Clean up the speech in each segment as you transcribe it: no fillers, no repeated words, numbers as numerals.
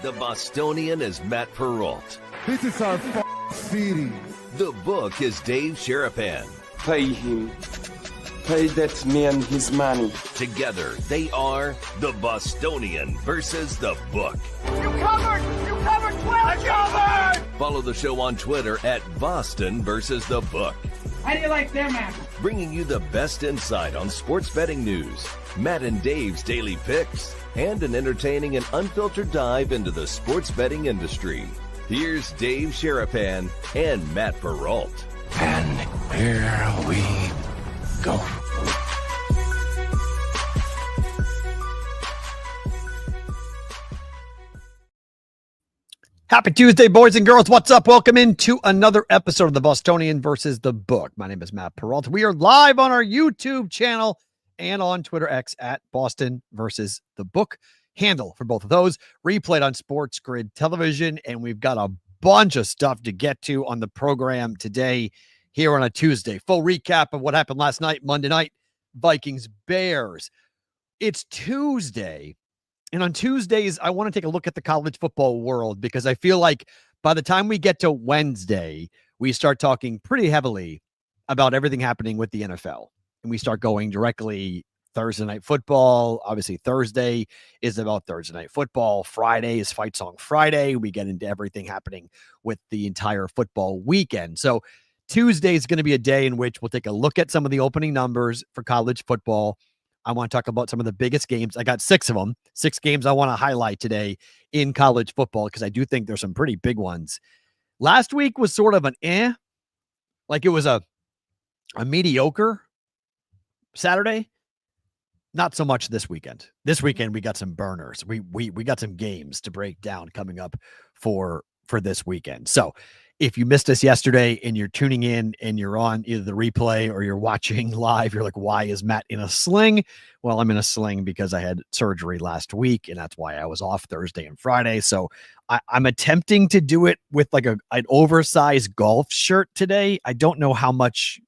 The Bostonian is Matt Perrault. This is our city. The book is Dave Sharapan. Pay him. Pay that man his money. Together, they are the Bostonian versus the book. You covered 12. Covered! Follow the show on Twitter at Boston versus the book. How do you like them apples? Bringing you the best insight on sports betting news, Matt and Dave's daily picks, and an entertaining and unfiltered dive into the sports betting industry. Here's Dave Sharapan and Matt Perrault. And here we go. Happy Tuesday, boys and girls. What's up? Welcome into another episode of the Bostonian versus the book. My name is Matt Perrault. We are live on our YouTube channel and on Twitter X at Boston versus the book. Handle for both of those. Replayed on Sports Grid Television. And we've got a bunch of stuff to get to on the program today here on a Tuesday. Full recap of what happened last night, Monday night, Vikings Bears. It's Tuesday. And on Tuesdays, I want to take a look at the college football world because I feel like by the time we get to Wednesday, we start talking pretty heavily about everything happening with the NFL. And we start going directly Thursday night football. Obviously, Thursday is about Thursday night football. Friday is Fight Song Friday. We get into everything happening with the entire football weekend. So Tuesday is going to be a day in which we'll take a look at some of the opening numbers for college football. I want to talk about some of the biggest games. I got 6 of them, 6 games I want to highlight today in college football because I do think there's some pretty big ones. Last week was sort of an like it was a mediocre Saturday. Not so much this weekend. This weekend we got some burners. We got some games to break down coming up for this weekend. So if you missed us yesterday and you're tuning in and you're on either the replay or you're watching live, you're like, why is Matt in a sling? Well, I'm in a sling because I had surgery last week and that's why I was off Thursday and Friday. So I'm attempting to do it with like an oversized golf shirt today. I don't know how much,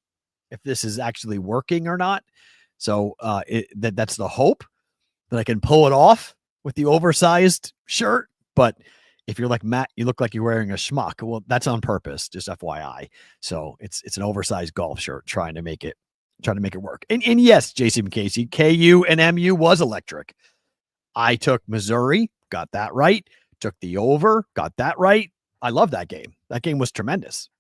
if this is actually working or not. So that's the hope that I can pull it off with the oversized shirt. But if you're like Matt, you look like you're wearing a schmuck. Well, that's on purpose, just FYI. So it's an oversized golf shirt trying to make it work. And yes, Jason McCasey, KU and MU was electric. I took Missouri, got that right. Took the over, got that right. I love that game. That game was tremendous.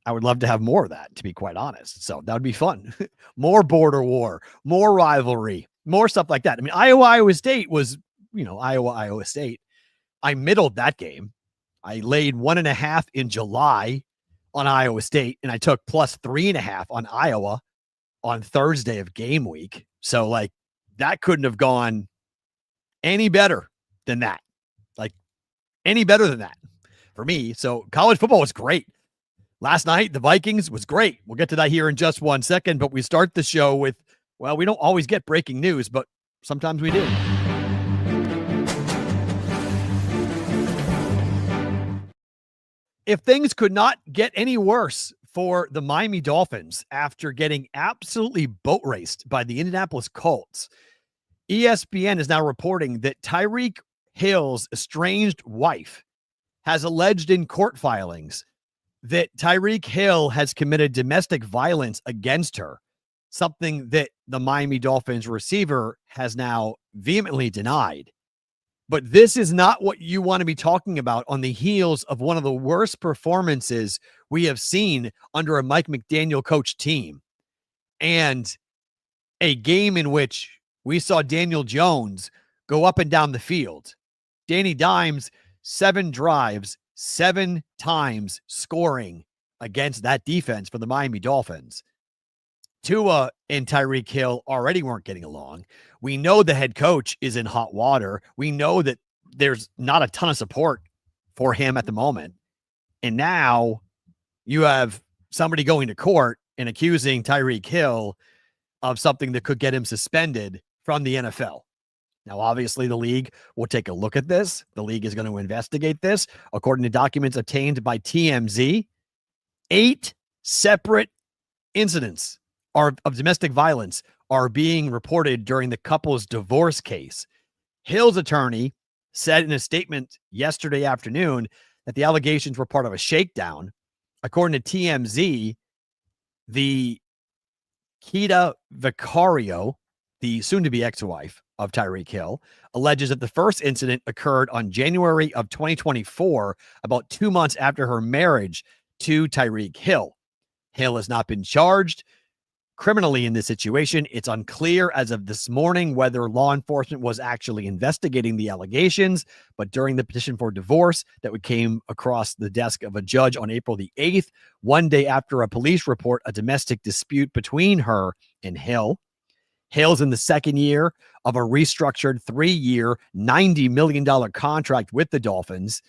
I would love to have more of that, to be quite honest. So that would be fun. More border war, more rivalry, more stuff like that. I mean, Iowa State was, Iowa State. I middled that game. I laid 1.5 in July on Iowa State, and I took plus 3.5 on Iowa on Thursday of game week. So like that couldn't have gone any better than that. Like any better than that for me. So college football was great. Last night, the Vikings was great. We'll get to that here in just 1 second, but we start the show with, well, we don't always get breaking news, but sometimes we do. If things could not get any worse for the Miami Dolphins after getting absolutely boat raced by the Indianapolis Colts, ESPN is now reporting that Tyreek Hill's estranged wife has alleged in court filings that Tyreek Hill has committed domestic violence against her, something that the Miami Dolphins receiver has now vehemently denied. But this is not what you want to be talking about on the heels of one of the worst performances we have seen under a Mike McDaniel coached team. And a game in which we saw Daniel Jones go up and down the field. Danny Dimes, 7 drives, 7 times scoring against that defense for the Miami Dolphins. Tua and Tyreek Hill already weren't getting along. We know the head coach is in hot water. We know that there's not a ton of support for him at the moment. And now you have somebody going to court and accusing Tyreek Hill of something that could get him suspended from the NFL. Now, obviously, the league will take a look at this. The league is going to investigate this. According to documents obtained by TMZ, 8 separate incidents of domestic violence are being reported during the couple's divorce case. Hill's attorney said in a statement yesterday afternoon that the allegations were part of a shakedown. According to TMZ, the Kita Vicario, the soon-to-be ex-wife of Tyreek Hill, alleges that the first incident occurred on January of 2024, about 2 months after her marriage to Tyreek Hill. Hill has not been charged criminally in this situation. It's unclear as of this morning whether law enforcement was actually investigating the allegations, but during the petition for divorce that came across the desk of a judge on April the 8th, one day after a police report a domestic dispute between her and Hill. Hill's in the second year of a restructured 3-year, $90 million contract with the Dolphins.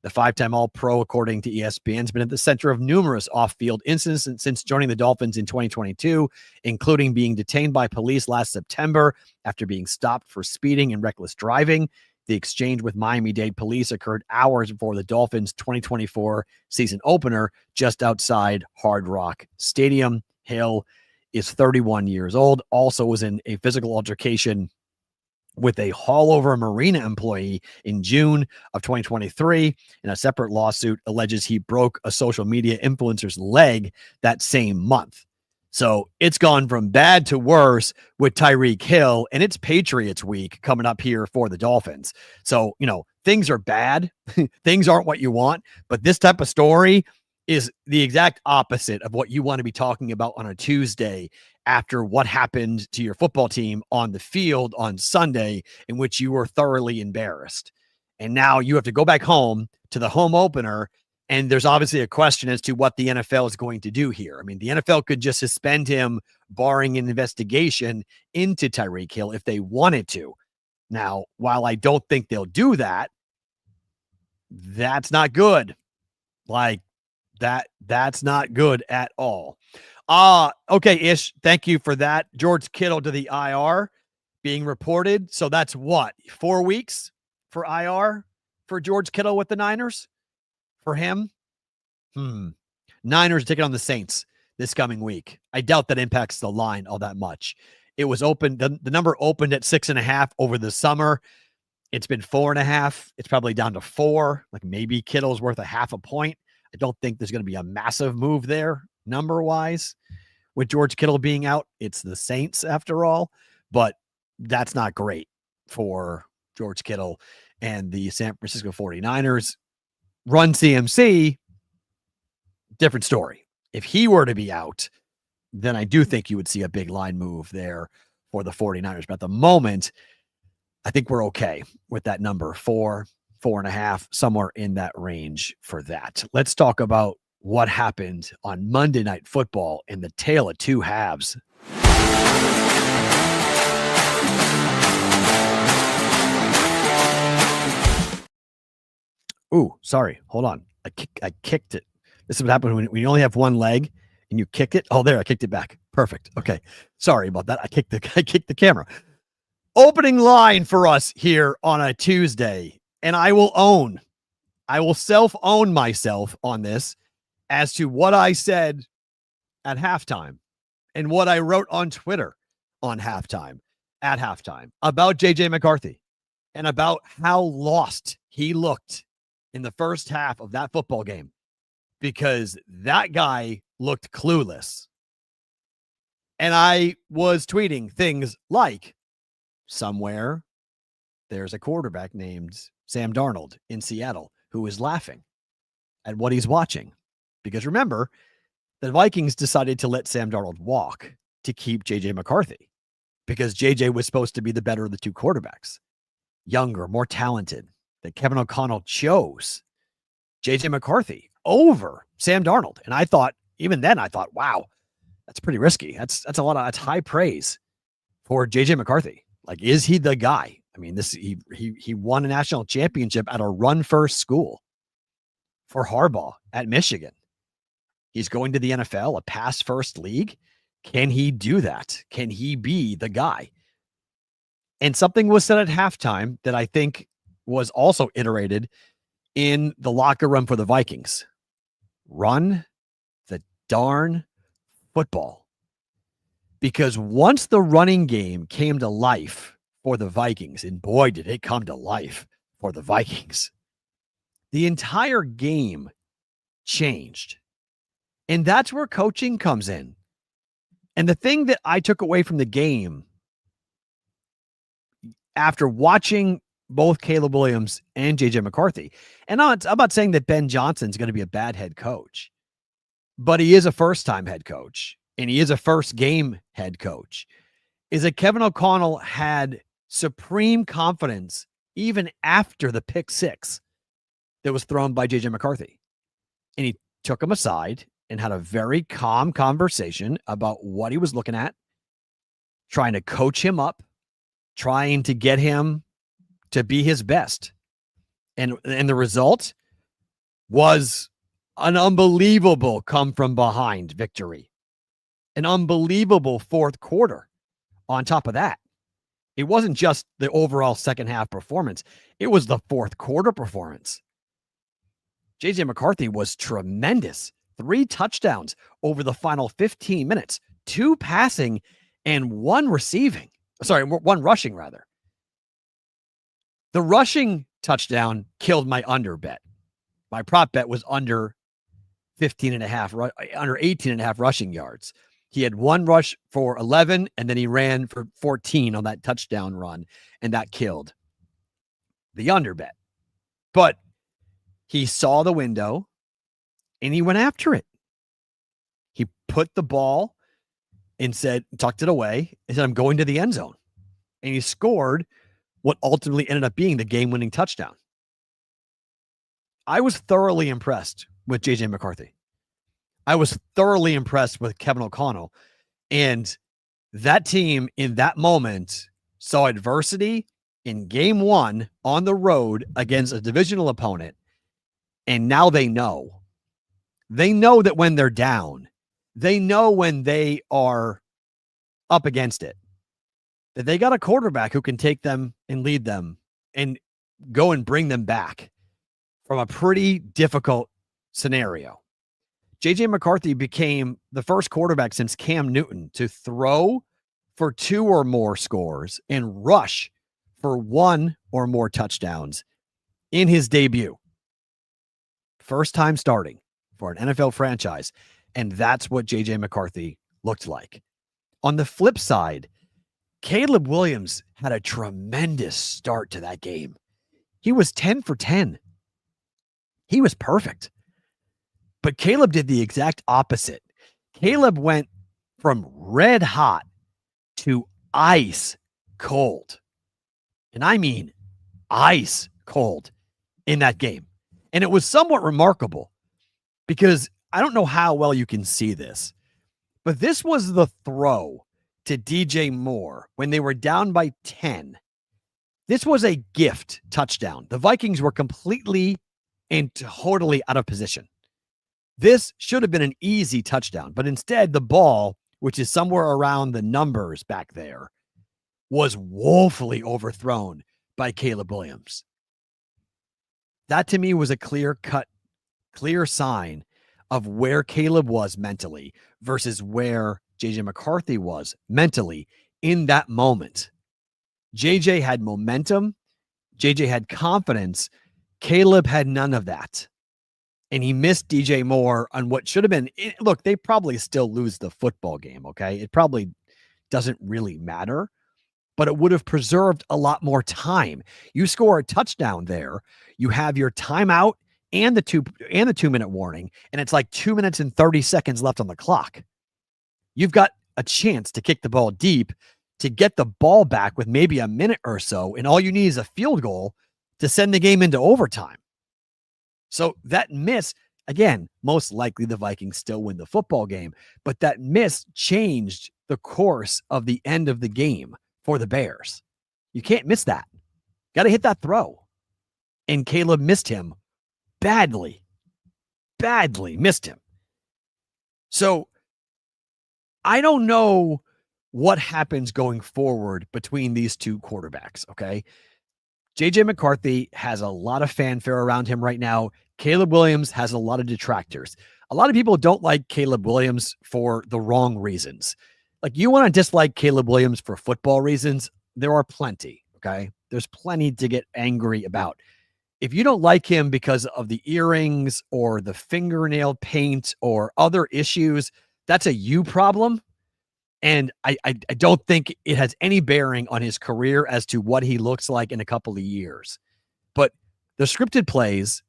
The 5-time All-Pro, according to ESPN, has been at the center of numerous off-field incidents since joining the Dolphins in 2022, including being detained by police last September after being stopped for speeding and reckless driving. The exchange with Miami-Dade police occurred hours before the Dolphins' 2024 season opener, just outside Hard Rock Stadium. Hill is 31 years old, also was in a physical altercation with a Haulover Marina employee in June of 2023. In a separate lawsuit, alleges he broke a social media influencer's leg that same month. So it's gone from bad to worse with Tyreek Hill, and it's Patriots week coming up here for the Dolphins. So, things are bad. Things aren't what you want, but this type of story is the exact opposite of what you want to be talking about on a Tuesday after what happened to your football team on the field on Sunday, in which you were thoroughly embarrassed. And now you have to go back home to the home opener, and there's obviously a question as to what the NFL is going to do here. I mean, the NFL could just suspend him, barring an investigation into Tyreek Hill if they wanted to. Now, while I don't think they'll do that, that's not good. That's not good at all. Okay, Ish, thank you for that. George Kittle to the IR being reported. So that's what, 4 weeks for IR for George Kittle with the Niners? For him? Niners taking on the Saints this coming week. I doubt that impacts the line all that much. It was open. The number opened at 6.5 over the summer. It's been 4.5. It's probably down to 4. Like maybe Kittle's worth a half a point. I don't think there's going to be a massive move there number-wise with George Kittle being out. It's the Saints after all, but that's not great for George Kittle and the San Francisco 49ers. Run CMC, different story. If he were to be out, then I do think you would see a big line move there for the 49ers. But at the moment, I think we're okay with that number, 4.5, somewhere in that range for that. Let's talk about what happened on Monday Night Football in the tale of two halves. Ooh, sorry. Hold on. I kicked it. This is what happened when you only have one leg and you kick it. Oh, there, I kicked it back. Perfect. Okay. Sorry about that. I kicked the camera. Opening line for us here on a Tuesday. And I will self-own myself on this as to what I said at halftime and what I wrote on Twitter at halftime about JJ McCarthy and about how lost he looked in the first half of that football game, because that guy looked clueless. And I was tweeting things like, somewhere there's a quarterback named Sam Darnold in Seattle who is laughing at what he's watching. Because remember, the Vikings decided to let Sam Darnold walk to keep JJ McCarthy, because JJ was supposed to be the better of the two quarterbacks, younger, more talented, that Kevin O'Connell chose JJ McCarthy over Sam Darnold. And I thought, even then, wow, that's pretty risky. That's high praise for JJ McCarthy. Like, is he the guy? I mean, he won a national championship at a run-first school for Harbaugh at Michigan. He's going to the NFL, a pass-first league. Can he do that? Can he be the guy? And something was said at halftime that I think was also iterated in the locker room for the Vikings. Run the darn football. Because once the running game came to life for the Vikings, and boy, did it come to life for the Vikings. The entire game changed. And that's where coaching comes in. And the thing that I took away from the game after watching both Caleb Williams and JJ McCarthy, and I'm not saying that Ben Johnson's going to be a bad head coach, but he is a first-time head coach, and he is a first-game head coach, is that Kevin O'Connell had supreme confidence even after the pick six that was thrown by JJ McCarthy. And he took him aside and had a very calm conversation about what he was looking at, trying to coach him up, trying to get him to be his best. And the result was an unbelievable come from behind victory, an unbelievable fourth quarter. On top of that, it wasn't just the overall second half performance. It was the fourth quarter performance. JJ McCarthy was tremendous. 3 touchdowns over the final 15 minutes, 2 passing and 1 receiving. Sorry, 1 rushing rather. The rushing touchdown killed my under bet. My prop bet was under 18 and a half rushing yards. He had 1 rush for 11, and then he ran for 14 on that touchdown run, and that killed the under bet. But he saw the window, and he went after it. He put the ball and tucked it away, and said, I'm going to the end zone. And he scored what ultimately ended up being the game-winning touchdown. I was thoroughly impressed with JJ McCarthy. I was thoroughly impressed with Kevin O'Connell. And that team in that moment saw adversity in game 1 on the road against a divisional opponent. And now they know. They know that when they're down, they know when they are up against it, that they got a quarterback who can take them and lead them and go and bring them back from a pretty difficult scenario. JJ McCarthy became the first quarterback since Cam Newton to throw for 2 or more scores and rush for 1 or more touchdowns in his debut. First time starting for an NFL franchise. And that's what JJ McCarthy looked like. On the flip side, Caleb Williams had a tremendous start to that game. He was 10 for 10. He was perfect. But Caleb did the exact opposite. Caleb went from red hot to ice cold. And I mean ice cold in that game. And it was somewhat remarkable because I don't know how well you can see this, but this was the throw to DJ Moore when they were down by 10. This was a gift touchdown. The Vikings were completely and totally out of position. This should have been an easy touchdown, but instead the ball, which is somewhere around the numbers back there, was woefully overthrown by Caleb Williams. That to me was a clear sign of where Caleb was mentally versus where JJ McCarthy was mentally in that moment. JJ had momentum. JJ had confidence. Caleb had none of that. And he missed DJ Moore on what should have been. Look, they probably still lose the football game, okay? It probably doesn't really matter, but it would have preserved a lot more time. You score a touchdown there, you have your timeout and the 2-minute warning, and it's like 2 minutes and 30 seconds left on the clock. You've got a chance to kick the ball deep, to get the ball back with maybe a minute or so, and all you need is a field goal to send the game into overtime. So that miss, again, most likely the Vikings still win the football game, but that miss changed the course of the end of the game for the Bears. You can't miss that. Got to hit that throw. And Caleb missed him badly missed him. So I don't know what happens going forward between these two quarterbacks, okay? JJ McCarthy has a lot of fanfare around him right now. Caleb Williams has a lot of detractors. A lot of people don't like Caleb Williams for the wrong reasons. Like, you want to dislike Caleb Williams for football reasons? There are plenty, okay? There's plenty to get angry about. If you don't like him because of the earrings or the fingernail paint or other issues, that's a you problem. And I don't think it has any bearing on his career as to what he looks like in a couple of years. But the scripted plays,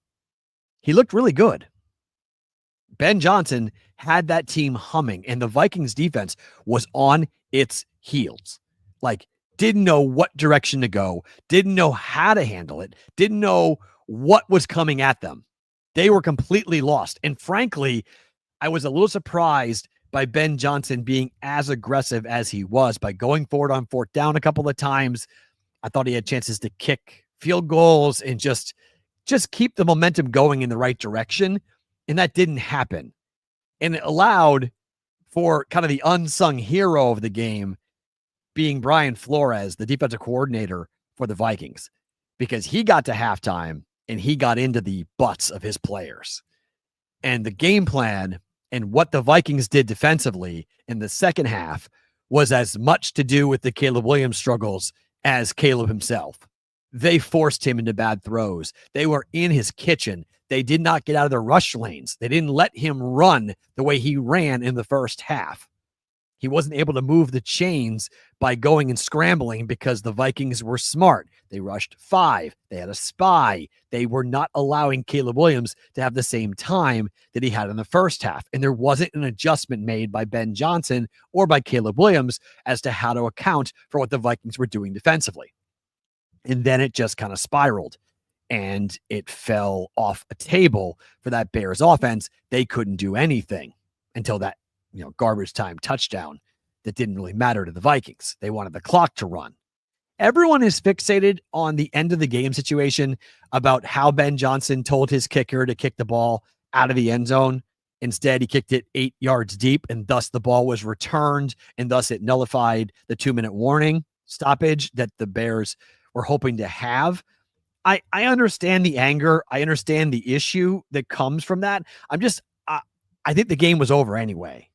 he looked really good. Ben Johnson had that team humming, and the Vikings defense was on its heels. Like, didn't know what direction to go, didn't know how to handle it, didn't know what was coming at them. They were completely lost. And frankly, I was a little surprised by Ben Johnson being as aggressive as he was by going forward on fourth down a couple of times. I thought he had chances to kick field goals and just keep the momentum going in the right direction. And that didn't happen. And it allowed for kind of the unsung hero of the game being Brian Flores, the defensive coordinator for the Vikings, because he got to halftime and he got into the butts of his players. And the game plan and what the Vikings did defensively in the second half was as much to do with the Caleb Williams struggles as Caleb himself. They forced him into bad throws. They were in his kitchen. They did not get out of their rush lanes. They didn't let him run the way he ran in the first half. He wasn't able to move the chains by going and scrambling because the Vikings were smart. They rushed 5. They had a spy. They were not allowing Caleb Williams to have the same time that he had in the first half. And there wasn't an adjustment made by Ben Johnson or by Caleb Williams as to how to account for what the Vikings were doing defensively. And then it just kind of spiraled and it fell off a table for that Bears offense. They couldn't do anything until that garbage time touchdown that didn't really matter to the Vikings. They wanted the clock to run. Everyone is fixated on the end of the game situation about how Ben Johnson told his kicker to kick the ball out of the end zone. Instead, he kicked it 8 yards deep, and thus the ball was returned, and thus it nullified the 2-minute warning stoppage that the Bears were hoping to have. I understand the anger. I understand the issue that comes from that. I think the game was over anyway.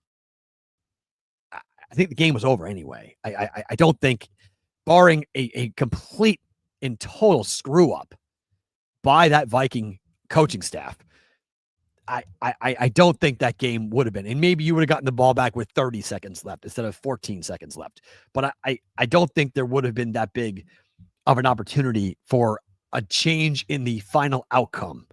I don't think, barring a complete and total screw up by that Viking coaching staff, I don't think that game would have been. And maybe you would have gotten the ball back with 30 seconds left instead of 14 seconds left. But I don't think there would have been that big of an opportunity for a change in the final outcome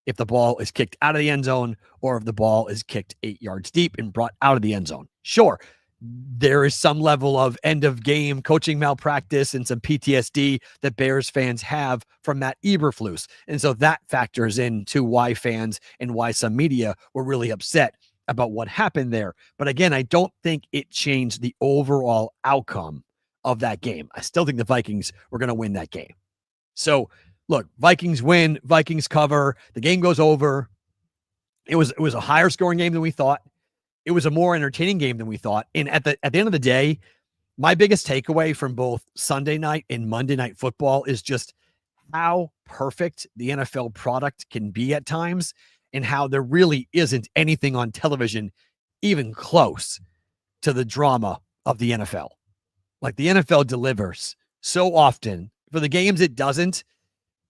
if the ball is kicked out of the end zone or if the ball is kicked 8 yards deep and brought out of the end zone. Sure, there is some level of end of game coaching malpractice and some PTSD that Bears fans have from Matt Eberflus. And so that factors into why fans and why some media were really upset about what happened there. But again, I don't think it changed the overall outcome of that game. I still think the Vikings were going to win that game. So look, Vikings win, Vikings cover, the game goes over. It was a higher scoring game than we thought. It was a more entertaining game than we thought. And at the end of the day, my biggest takeaway from both Sunday night and Monday Night Football is just how perfect the NFL product can be at times and how there really isn't anything on television even close to the drama of the NFL. Like, the NFL delivers so often. For the games it doesn't,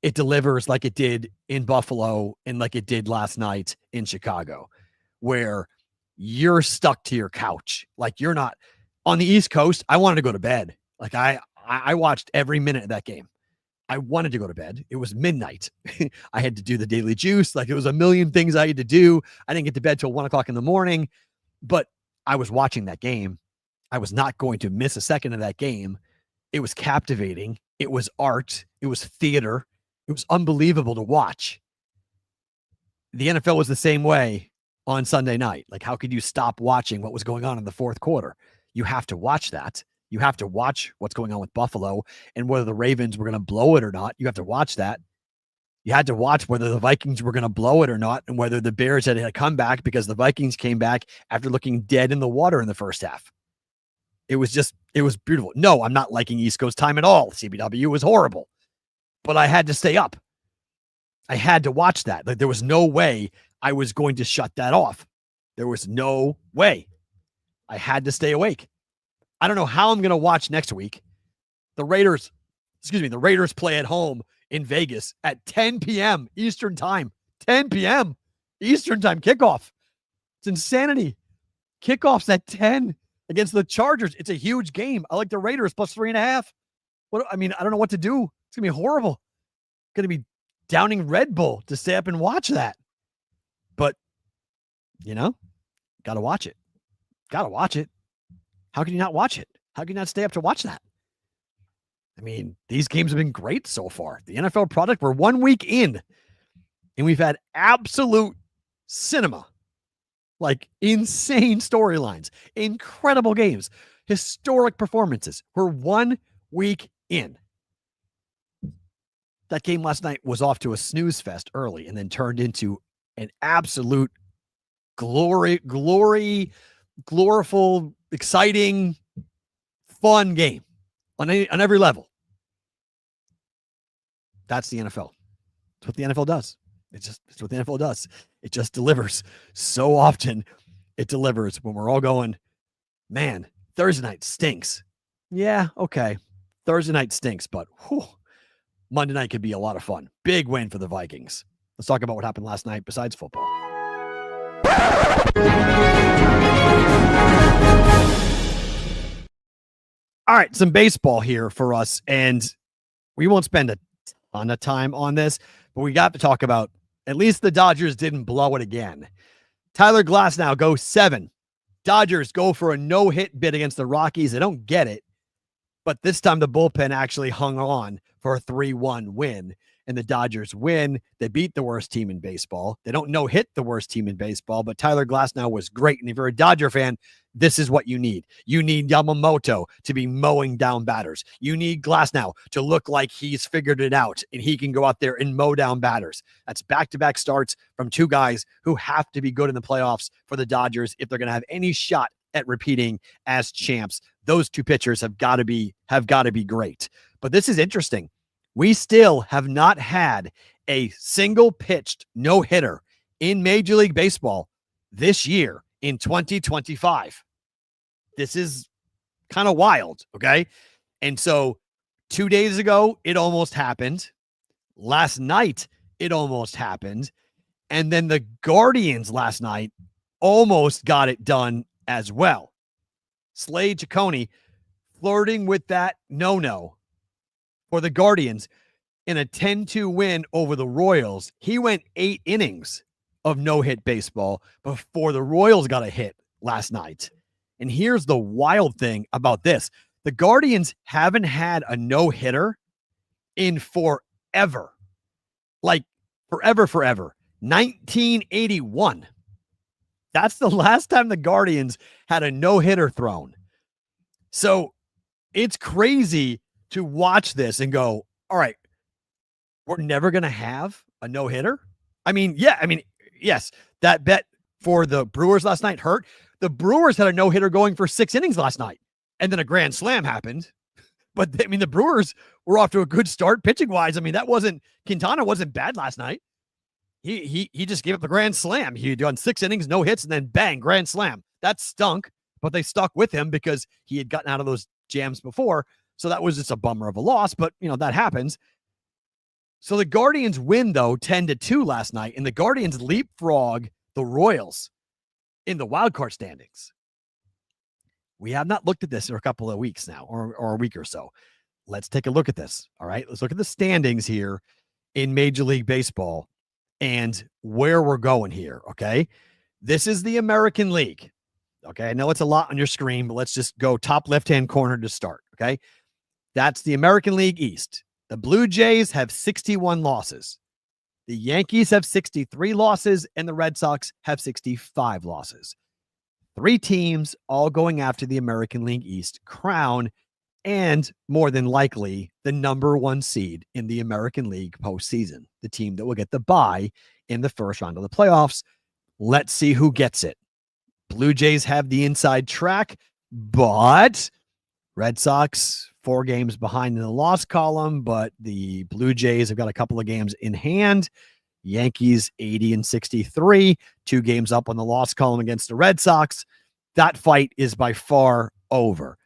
it delivers like it did in Buffalo and like it did last night in Chicago, where you're stuck to your couch. Like, you're not on the East Coast. I wanted to go to bed. Like, I watched every minute of that game. I wanted to go to bed. It was midnight. I had to do the daily juice. Like, it was a million things I had to do. I didn't get to bed till 1:00 in the morning, but I was watching that game. I was not going to miss a second of that game. It was captivating. It was art. It was theater. It was unbelievable to watch. The NFL was the same way on Sunday night. Like, how could you stop watching what was going on in the fourth quarter? You have to watch that. You have to watch what's going on with Buffalo and whether the Ravens were going to blow it or not. You have to watch that. You had to watch whether the Vikings were going to blow it or not and whether the Bears had a comeback because the Vikings came back after looking dead in the water in the first half. It was beautiful. No, I'm not liking East Coast time at all. CBW was horrible, but I had to stay up. I had to watch that. Like, there was no way I was going to shut that off. There was no way. I had to stay awake. I don't know how I'm going to watch next week. The Raiders The Raiders play at home in Vegas at 10 p.m. Eastern time. 10 p.m. Eastern time kickoff. It's insanity. Kickoffs at 10 against the Chargers. It's a huge game. I like the Raiders plus 3.5. I don't know what to do. It's going to be horrible. Going to be downing Red Bull to stay up and watch that. But, got to watch it. Got to watch it. How can you not watch it? How can you not stay up to watch that? These games have been great so far. The NFL product, we're 1 week in, and we've had absolute cinema. Like insane storylines, incredible games, historic performances. We're 1 week in. That game last night was off to a snooze fest early and then turned into an absolute gloriful, exciting, fun game on every level. That's the NFL. That's what the NFL does. It's what the NFL does. It just delivers so often. It delivers when we're all going, man, Thursday night stinks. Yeah, okay. Thursday night stinks, but Monday night could be a lot of fun. Big win for the Vikings. Let's talk about what happened last night besides football. All right, some baseball here for us, and we won't spend a ton of time on this, but we got to talk about at least the Dodgers didn't blow it again. Tyler Glasnow goes 7. Dodgers go for a no-hit bid against the Rockies. They don't get it, but this time the bullpen actually hung on for a 3-1 win, and the Dodgers win. They beat the worst team in baseball. They don't no-hit the worst team in baseball, but Tyler Glasnow was great, and if you're a Dodger fan, this is what you need. You need Yamamoto to be mowing down batters. You need Glasnow to look like he's figured it out and he can go out there and mow down batters. That's back-to-back starts from two guys who have to be good in the playoffs for the Dodgers if they're going to have any shot at repeating as champs. Those two pitchers have got to be great. But this is interesting. We still have not had a single pitched no-hitter in Major League Baseball this year in 2025. This is kind of wild, okay? And so 2 days ago, it almost happened. Last night, it almost happened. And then the Guardians last night almost got it done as well. Slade Ciccone flirting with that no-no for the Guardians in a 10-2 win over the Royals. He went 8 innings of no-hit baseball before the Royals got a hit last night. And here's the wild thing about this. The Guardians haven't had a no-hitter in forever. Like forever. 1981. That's the last time the Guardians had a no-hitter thrown. So it's crazy to watch this and go, all right, we're never going to have a no-hitter? Yes, that bet for the Brewers last night hurt. The Brewers had a no-hitter going for 6 innings last night, and then a grand slam happened. But, the Brewers were off to a good start pitching-wise. Quintana wasn't bad last night. He just gave up the grand slam. He had done 6 innings, no hits, and then bang, grand slam. That stunk, but they stuck with him because he had gotten out of those jams before. So that was just a bummer of a loss, but, that happens. So the Guardians win, though, 10-2 last night, and the Guardians leapfrog the Royals in the wildcard standings. We have not looked at this for a couple of weeks now, or a week or so. Let's take a look at this, all right? Let's look at the standings here in Major League Baseball and where we're going here, okay? This is the American League, okay? I know it's a lot on your screen, but let's just go top left-hand corner to start, okay? That's the American League East. The Blue Jays have 61 losses. The Yankees have 63 losses, and the Red Sox have 65 losses. 3 teams all going after the American League East crown and, more than likely, the number 1 seed in the American League postseason, the team that will get the bye in the first round of the playoffs. Let's see who gets it. Blue Jays have the inside track, but Red Sox 4 games behind in the loss column, but the Blue Jays have got a couple of games in hand. Yankees 80-63, 2 games up on the loss column against the Red Sox. That fight is by far over.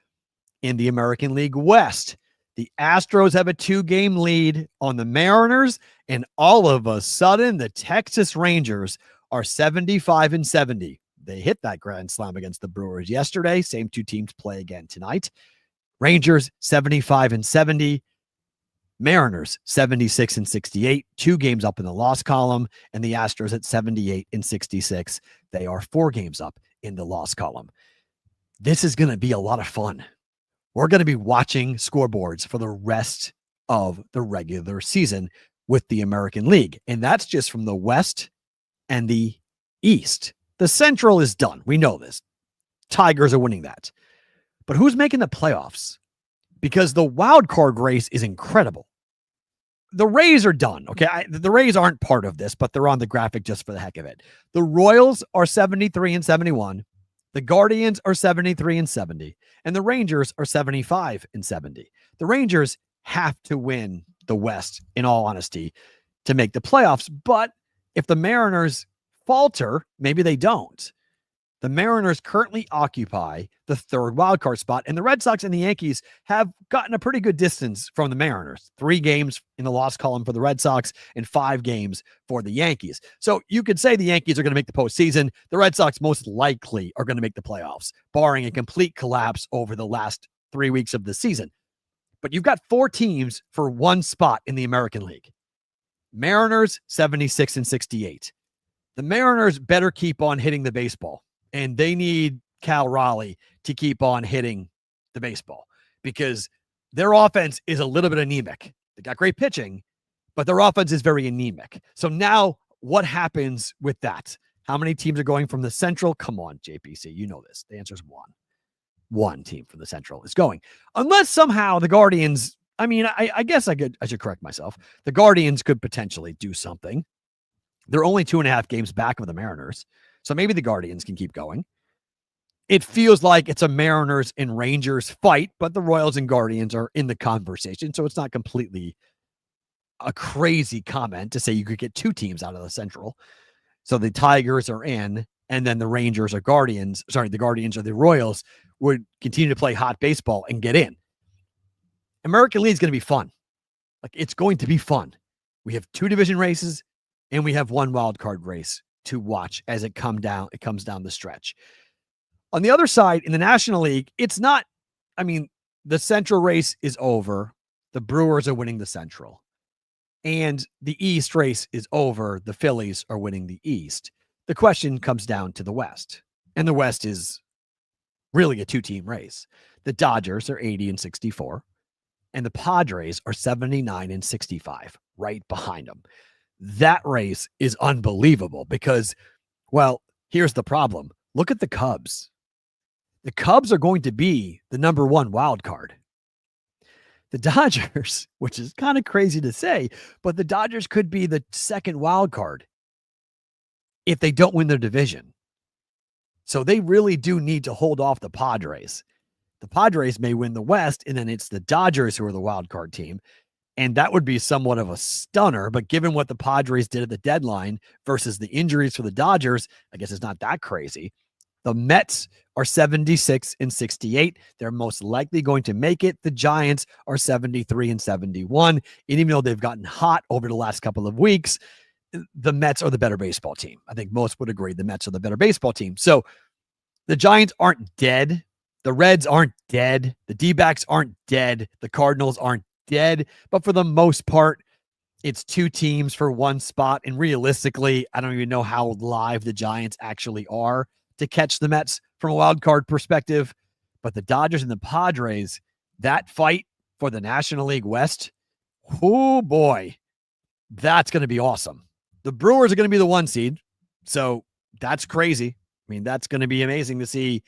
In the American League West, The Astros have a 2-game lead on the Mariners, and all of a sudden, the Texas Rangers are 75-70. They hit that grand slam against the Brewers yesterday. Same two teams play again tonight. Rangers 75-70. Mariners 76-68. 2 games up in the loss column, and the Astros at 78-66. They are 4 games up in the loss column. This is going to be a lot of fun. We're going to be watching scoreboards for the rest of the regular season with the American League. And that's just from the West and the East. The Central is done. We know this. Tigers are winning that. But who's making the playoffs? Because the wild card race is incredible. The Rays are done. Okay. The Rays aren't part of this, but they're on the graphic just for the heck of it. The Royals are 73-71. The Guardians are 73-70, and the Rangers are 75-70. The Rangers have to win the West, in all honesty, to make the playoffs. But if the Mariners falter, maybe they don't. The Mariners currently occupy the 3rd wildcard spot, and the Red Sox and the Yankees have gotten a pretty good distance from the Mariners. 3 games in the loss column for the Red Sox and 5 games for the Yankees. So you could say the Yankees are going to make the postseason. The Red Sox most likely are going to make the playoffs, barring a complete collapse over the last 3 weeks of the season. But you've got 4 teams for 1 spot in the American League. Mariners 76-68. The Mariners better keep on hitting the baseball. And they need Cal Raleigh to keep on hitting the baseball because their offense is a little bit anemic. They got great pitching, but their offense is very anemic. So now what happens with that? How many teams are going from the Central? Come on, JPC. You know this. The answer is 1. 1 team from the Central is going. Unless somehow the Guardians, I guess I should correct myself. The Guardians could potentially do something. They're only 2.5 games back of the Mariners. So maybe the Guardians can keep going. It feels like it's a Mariners and Rangers fight, but the Royals and Guardians are in the conversation. So it's not completely a crazy comment to say you could get 2 teams out of the Central. So the Tigers are in, and then the Rangers or Guardians, the Guardians or the Royals would continue to play hot baseball and get in. American League is going to be fun. It's going to be fun. We have 2 division races, and we have 1 wild card race to watch as it comes down the stretch. On the other side, in the National League, it's not, the Central race is over. The Brewers are winning the Central. And the East race is over. The Phillies are winning the East. The question comes down to the West. And the West is really a 2-team race. The Dodgers are 80-64. And the Padres are 79-65, right behind them. That race is unbelievable because, well, here's the problem. Look at the Cubs. The Cubs are going to be the number 1 wild card. The Dodgers, which is kind of crazy to say, but the Dodgers could be the 2nd wild card if they don't win their division. So they really do need to hold off the Padres. The Padres may win the West, and then it's the Dodgers who are the wild card team. And that would be somewhat of a stunner, but given what the Padres did at the deadline versus the injuries for the Dodgers, I guess it's not that crazy. The Mets are 76-68. They're most likely going to make it. The Giants are 73-71. And even though they've gotten hot over the last couple of weeks, the Mets are the better baseball team. I think most would agree the Mets are the better baseball team. So the Giants aren't dead. The Reds aren't dead. The D-backs aren't dead. The Cardinals aren't dead, but for the most part, it's 2 teams for 1 spot. And realistically, I don't even know how live the Giants actually are to catch the Mets from a wild card perspective. But the Dodgers and the Padres, that fight for the National League West, oh boy, that's going to be awesome. The Brewers are going to be the 1 seed. So that's crazy. That's going to be amazing to see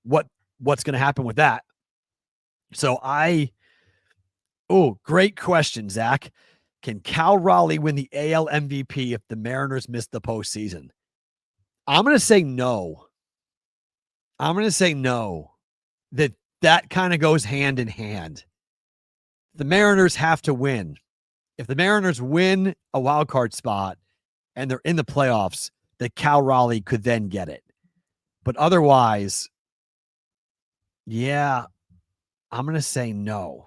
what's going to happen with that. So great question, Zach. Can Cal Raleigh win the AL MVP if the Mariners miss the postseason? I'm going to say no. That kind of goes hand in hand. The Mariners have to win. If the Mariners win a wild card spot and they're in the playoffs, that Cal Raleigh could then get it. But otherwise, yeah, I'm going to say no.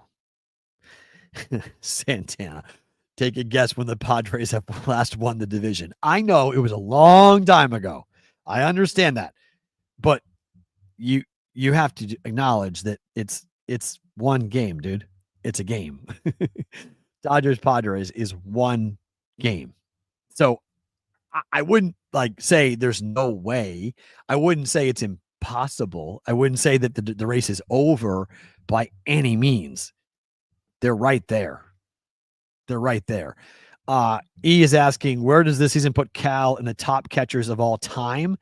Santana. Take a guess when the Padres have last won the division. I know it was a long time ago. I understand that. But you have to acknowledge that it's one game, dude. It's a game. Dodgers Padres is one game. So I wouldn't say there's no way. I wouldn't say it's impossible. I wouldn't say that the race is over by any means. They're right there. They're right there. E is asking, where does this season put Cal in the top catchers of all time?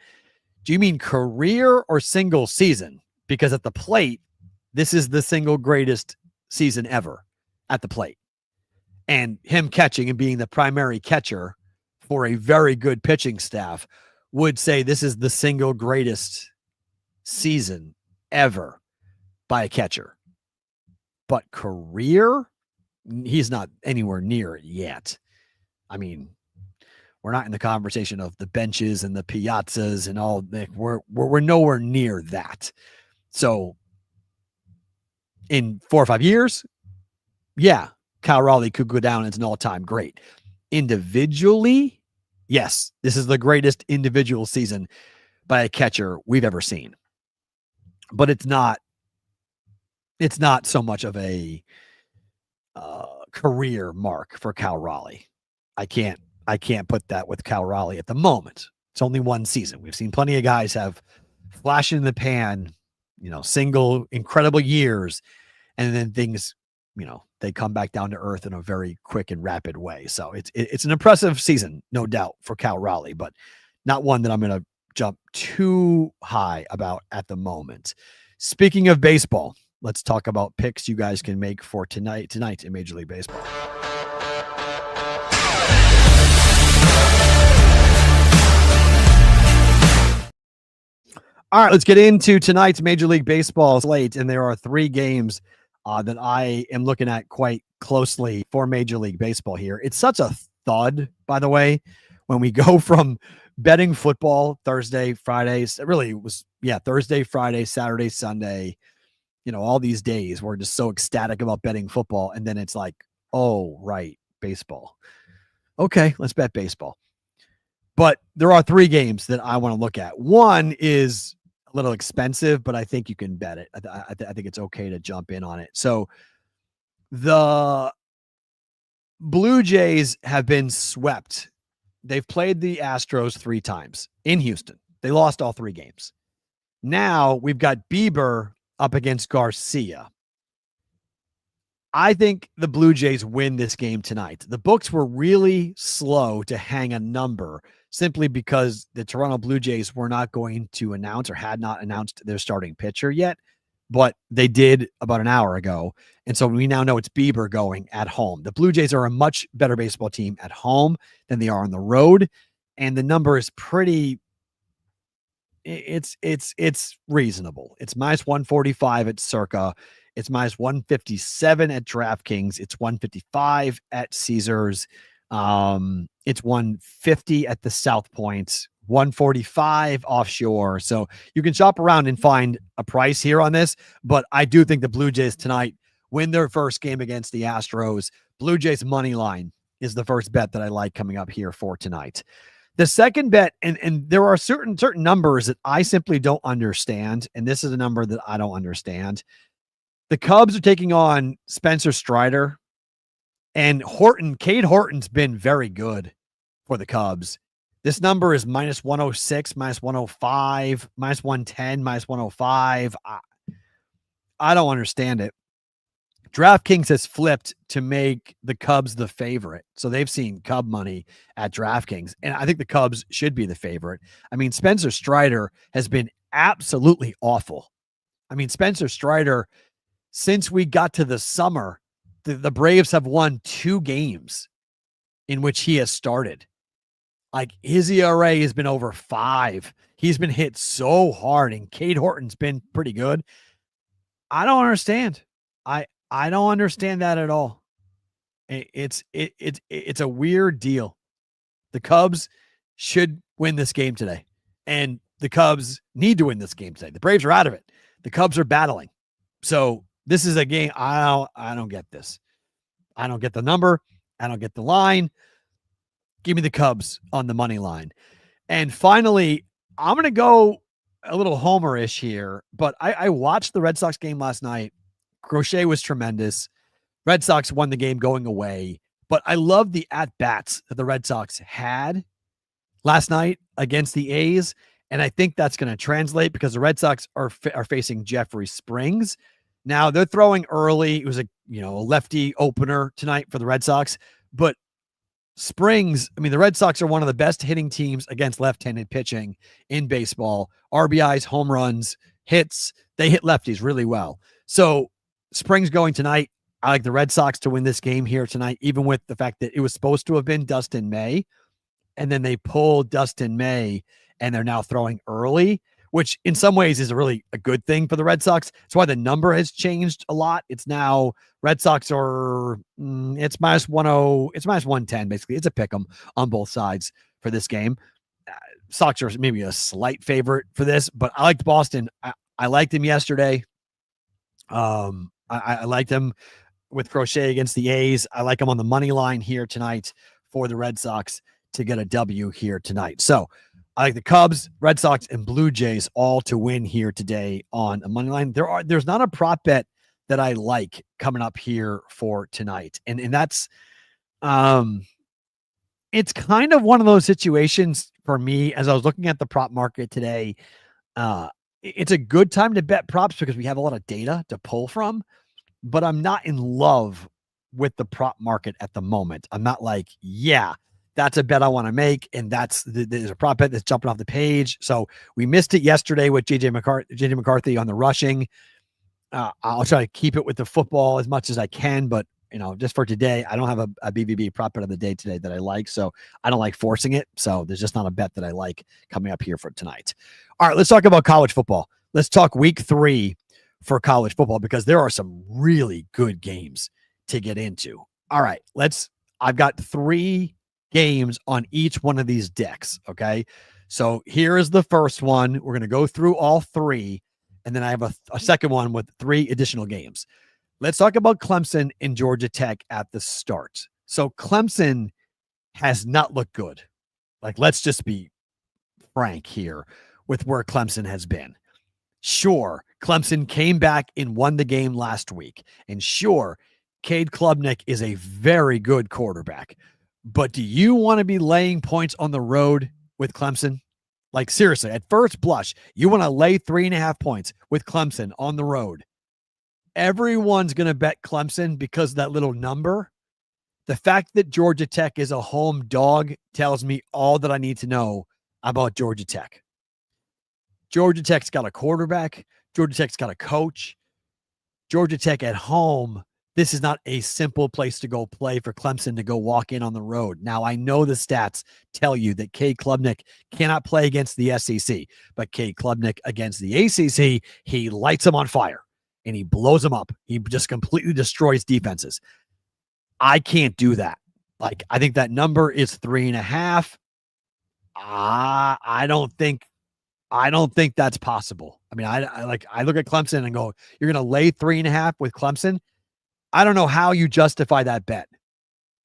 Do you mean career or single season? Because at the plate, this is the single greatest season ever at the plate. And him catching and being the primary catcher for a very good pitching staff would say this is the single greatest season ever by a catcher. But career, he's not anywhere near it yet. I mean, we're not in the conversation of the benches and the piazzas and all that. We're nowhere near that. So in 4 or 5 years, yeah, Cal Raleigh could go down as an all-time great. Individually, yes, this is the greatest individual season by a catcher we've ever seen. But it's not so much of a career mark for Cal Raleigh. I can't put that with Cal Raleigh at the moment. It's only one season. We've seen plenty of guys have flash in the pan, single incredible years, and then things, they come back down to earth in a very quick and rapid way. So it's an impressive season, no doubt, for Cal Raleigh, but not one that I'm going to jump too high about at the moment. Speaking of baseball, let's talk about picks you guys can make for tonight in Major League Baseball. All right, let's get into tonight's Major League Baseball slate, and there are 3 games that I am looking at quite closely for Major League Baseball here. It's such a thud, by the way, when we go from betting football Thursday, Fridays. It really was, Thursday, Friday, Saturday, Sunday. All these days we're just so ecstatic about betting football, and then it's like, oh, right, baseball. Okay, let's bet baseball. But there are 3 games that I want to look at. One is a little expensive, but I think you can bet it. I think it's okay to jump in on it. So the Blue Jays have been swept. They've played the Astros 3 times in Houston. They lost all 3 games. Now we've got Bieber up against Garcia. I think the Blue Jays win this game tonight. The books were really slow to hang a number simply because the Toronto Blue Jays were not going to announce or had not announced their starting pitcher yet, but they did about an hour ago. And so we now know it's Bieber going at home. The Blue Jays are a much better baseball team at home than they are on the road. And the number is pretty, it's reasonable. It's minus 145 at Circa. It's minus 157 at DraftKings. It's 155 at Caesars. It's 150 at the South Point, 145 offshore. So you can shop around and find a price here on this, but I do think the Blue Jays tonight win their first game against the Astros. Blue Jays money line is the first bet that I like coming up here for tonight. The second bet, and there are certain numbers that I simply don't understand, and this is a number that I don't understand. The Cubs are taking on Spencer Strider, and Cade Horton's been very good for the Cubs. This number is minus 106, minus 105, minus 110, minus 105. I don't understand it. DraftKings has flipped to make the Cubs the favorite. So they've seen Cub money at DraftKings, and I think the Cubs should be the favorite. I mean, Spencer Strider has been absolutely awful. I mean, Spencer Strider, since we got to the summer, the Braves have won 2 games in which he has started. Like, his ERA has been over 5. He's been hit so hard, and Cade Horton's been pretty good. I don't understand. I don't understand that at all. It's a weird deal. The Cubs should win this game today, and the Cubs need to win this game today. The Braves are out of it. The Cubs are battling. So this is a game I don't get this. I don't get the number. I don't get the line. Give me the Cubs on the money line. And finally, I'm going to go a little homer-ish here, but I watched the Red Sox game last night. Crochet was tremendous. Red Sox won the game going away, but I love the at-bats that the Red Sox had last night against the A's, and I think that's going to translate because the Red Sox are facing Jeffrey Springs. Now, they're throwing early. It was a lefty opener tonight for the Red Sox, but Springs, I mean, the Red Sox are one of the best hitting teams against left-handed pitching in baseball. RBIs, home runs, hits, they hit lefties really well. So Springs going tonight. I like the Red Sox to win this game here tonight, even with the fact that it was supposed to have been Dustin May, and then they pulled Dustin May, and they're now throwing early, which in some ways is a good thing for the Red Sox. That's why the number has changed a lot. It's now Red Sox are it's -10, it's -110 basically. It's a pick 'em on both sides for this game. Sox are maybe a slight favorite for this, but I liked Boston. I liked him yesterday. I liked him with Crochet against the A's. I like him on the money line here tonight for the Red Sox to get a W here tonight. So I like the Cubs, Red Sox, and Blue Jays all to win here today on a money line. There's not a prop bet that I like coming up here for tonight. And that's it's kind of one of those situations for me as I was looking at the prop market today. It's a good time to bet props because we have a lot of data to pull from, but I'm not in love with the prop market at the moment. I'm not like, yeah, that's a bet I want to make. And there's a prop bet that's jumping off the page. So we missed it yesterday with JJ McCarthy on the rushing. I'll try to keep it with the football as much as I can, but just for today, I don't have a BBB prop bet of the day today that I like. So I don't like forcing it. So there's just not a bet that I like coming up here for tonight. All right, let's talk about college football. Let's talk week 3 for college football because there are some really good games to get into. All right, I've got 3 games on each one of these decks. Okay. So here is the first one. We're going to go through all 3. And then I have a second one with 3 additional games. Let's talk about Clemson and Georgia Tech at the start. So Clemson has not looked good. Like, let's just be frank here with where Clemson has been. Sure, Clemson came back and won the game last week. And sure, Cade Klubnik is a very good quarterback. But do you want to be laying points on the road with Clemson? Like, seriously, at first blush, you want to lay 3.5 points with Clemson on the road. Everyone's going to bet Clemson because of that little number. The fact that Georgia Tech is a home dog tells me all that I need to know about Georgia Tech. Georgia Tech's got a quarterback. Georgia Tech's got a coach. Georgia Tech at home, this is not a simple place to go play for Clemson to go walk in on the road. Now, I know the stats tell you that Cade Klubnik cannot play against the SEC, but Cade Klubnik against the ACC, he lights them on fire and he blows them up. He just completely destroys defenses. I can't do that. Like, I think that number is 3.5. I don't think that's possible. I mean, I look at Clemson and go, you're going to lay 3.5 with Clemson. I don't know how you justify that bet.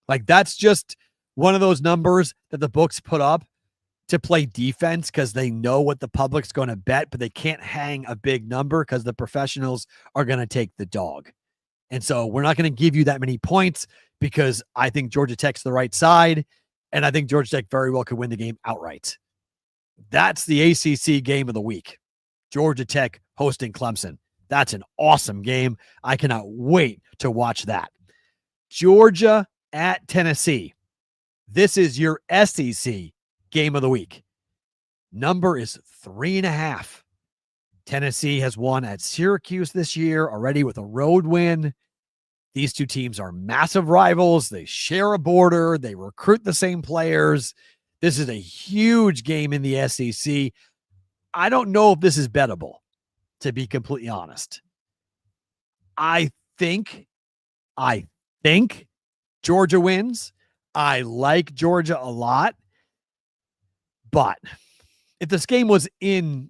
Like, that's just one of those numbers that the books put up to play defense because they know what the public's going to bet, but they can't hang a big number because the professionals are going to take the dog. And so we're not going to give you that many points because I think Georgia Tech's the right side, and I think Georgia Tech very well could win the game outright. That's the ACC game of the week. Georgia Tech hosting Clemson. That's an awesome game. I cannot wait to watch that. Georgia at Tennessee. This is your SEC game of the week. Number is 3.5. Tennessee has won at Syracuse this year already with a road win. These two teams are massive rivals. They share a border. They recruit the same players. This is a huge game in the SEC. I don't know if this is bettable, to be completely honest. I think Georgia wins. I like Georgia a lot. But if this game was in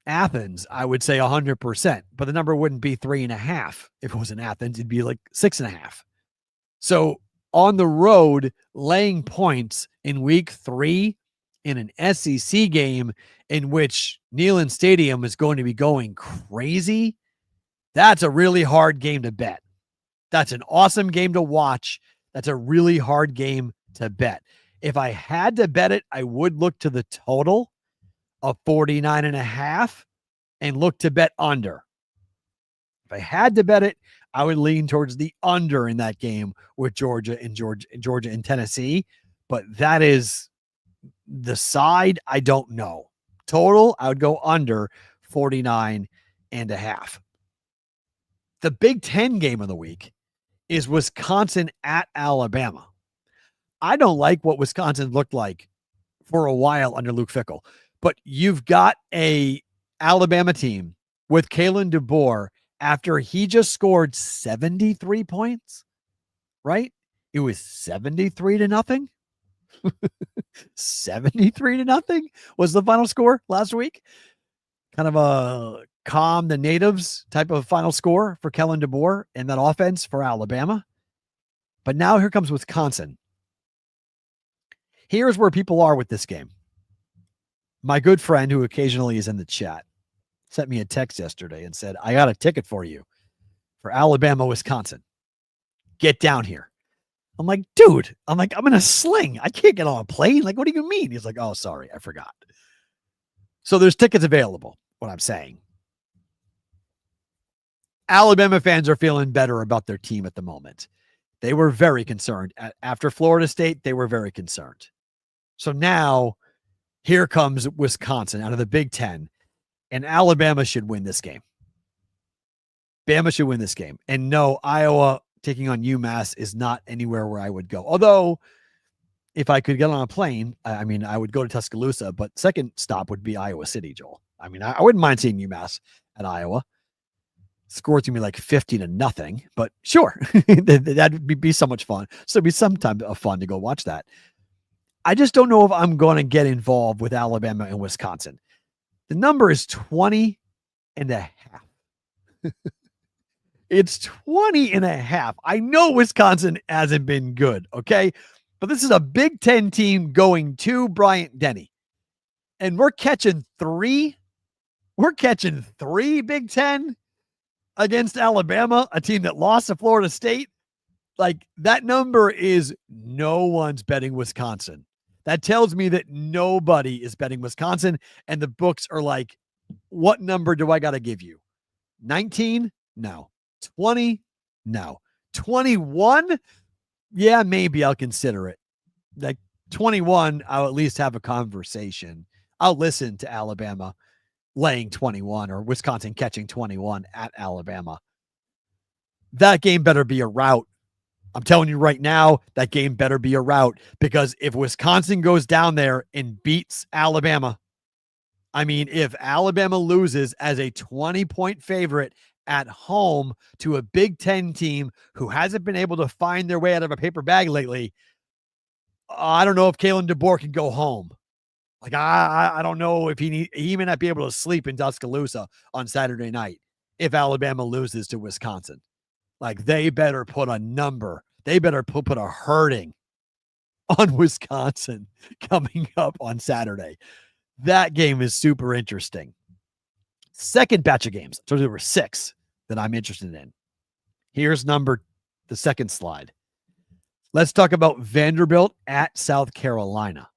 Athens, I would say 100%. But the number wouldn't be 3.5. If it was in Athens, it'd be like 6.5. So on the road, laying points in week 3 in an SEC game in which Neyland Stadium is going to be going crazy, that's a really hard game to bet. That's an awesome game to watch. That's a really hard game to bet. If I had to bet it, I would look to the total of 49.5 and look to bet under. If I had to bet it, I would lean towards the under in that game with Georgia and Tennessee. But that is the side I don't know. Total, I would go under 49.5. The Big Ten game of the week is Wisconsin at Alabama. I don't like what Wisconsin looked like for a while under Luke Fickell, but you've got a Alabama team with Kalen DeBoer after he just scored 73 points, right? It was 73-0. 73-0 was the final score last week. Kind of a calm the natives type of final score for Kellen DeBoer and that offense for Alabama. But now here comes Wisconsin. Here's where people are with this game. My good friend, who occasionally is in the chat, sent me a text yesterday and said, I got a ticket for you for Alabama, Wisconsin. Get down here. I'm like, dude, I'm in a sling. I can't get on a plane. Like, what do you mean? He's like, oh, sorry, I forgot. So there's tickets available, what I'm saying. Alabama fans are feeling better about their team at the moment. They were very concerned. After Florida State, they were very concerned. So now, here comes Wisconsin out of the Big Ten, and Alabama should win this game. Bama should win this game. And no, Iowa taking on UMass is not anywhere where I would go. Although, if I could get on a plane, I mean, I would go to Tuscaloosa, but second stop would be Iowa City, Joel. I mean, I wouldn't mind seeing UMass at Iowa. Score's gonna be like 50-0, but sure, that'd be so much fun. So it'd be some time of fun to go watch that. I just don't know if I'm going to get involved with Alabama and Wisconsin. The number is 20.5. It's 20.5. I know Wisconsin hasn't been good, okay? But this is a Big Ten team going to Bryant-Denny. And we're catching 3. We're catching 3 Big Ten against Alabama, a team that lost to Florida State. Like, that number is no one's betting Wisconsin. That tells me that nobody is betting Wisconsin, and the books are like, what number do I got to give you? 19? No. 20? No. 21? Yeah, maybe I'll consider it. Like 21, I'll at least have a conversation. I'll listen to Alabama laying 21 or Wisconsin catching 21 at Alabama. That game better be a rout. I'm telling you right now, that game better be a rout, because if Wisconsin goes down there and beats Alabama, I mean, if Alabama loses as a 20-point favorite at home to a Big Ten team who hasn't been able to find their way out of a paper bag lately, I don't know if Kalen DeBoer can go home. Like, I don't know if he may not be able to sleep in Tuscaloosa on Saturday night if Alabama loses to Wisconsin. Like, they better put a number. They better put a hurting on Wisconsin coming up on Saturday. That game is super interesting. Second batch of games. So there were 6 that I'm interested in. Here's the second slide. Let's talk about Vanderbilt at South Carolina.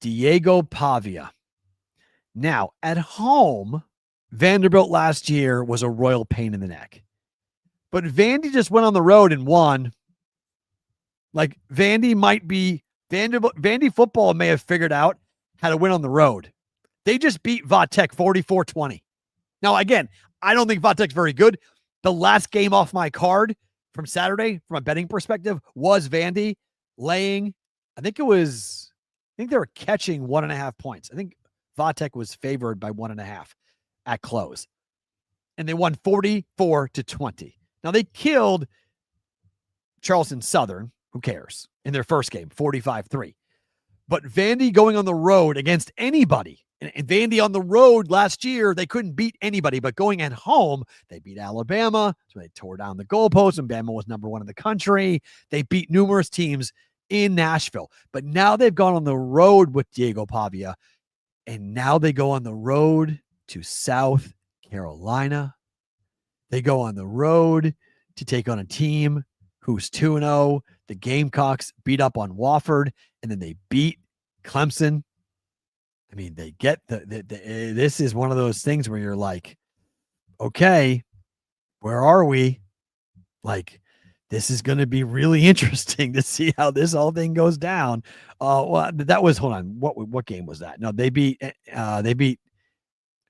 Diego Pavia. Now, at home, Vanderbilt last year was a royal pain in the neck. But Vandy just went on the road and won. Like, Vandy football may have figured out how to win on the road. They just beat Vatech 44-20. Now, again, I don't think Vatech's very good. The last game off my card from Saturday, from a betting perspective, was Vandy laying, I think they were catching 1.5 points. I think Vatech was favored by 1.5 at close. And they won 44-20. Now, they killed Charleston Southern, who cares, in their first game, 45-3. But Vandy going on the road against anybody And Vandy on the road last year, they couldn't beat anybody, but going at home, they beat Alabama. So they tore down the goalpost, and Bama was number 1 in the country. They beat numerous teams in Nashville, but now they've gone on the road with Diego Pavia, and now they go on the road to South Carolina. They go on the road to take on a team who's 2-0. The Gamecocks beat up on Wofford, and then they beat Clemson. I mean, they get this is one of those things where you're like, okay, where are we? Like, this is going to be really interesting to see how this whole thing goes down. Well, that was, hold on. What game was that? No, they beat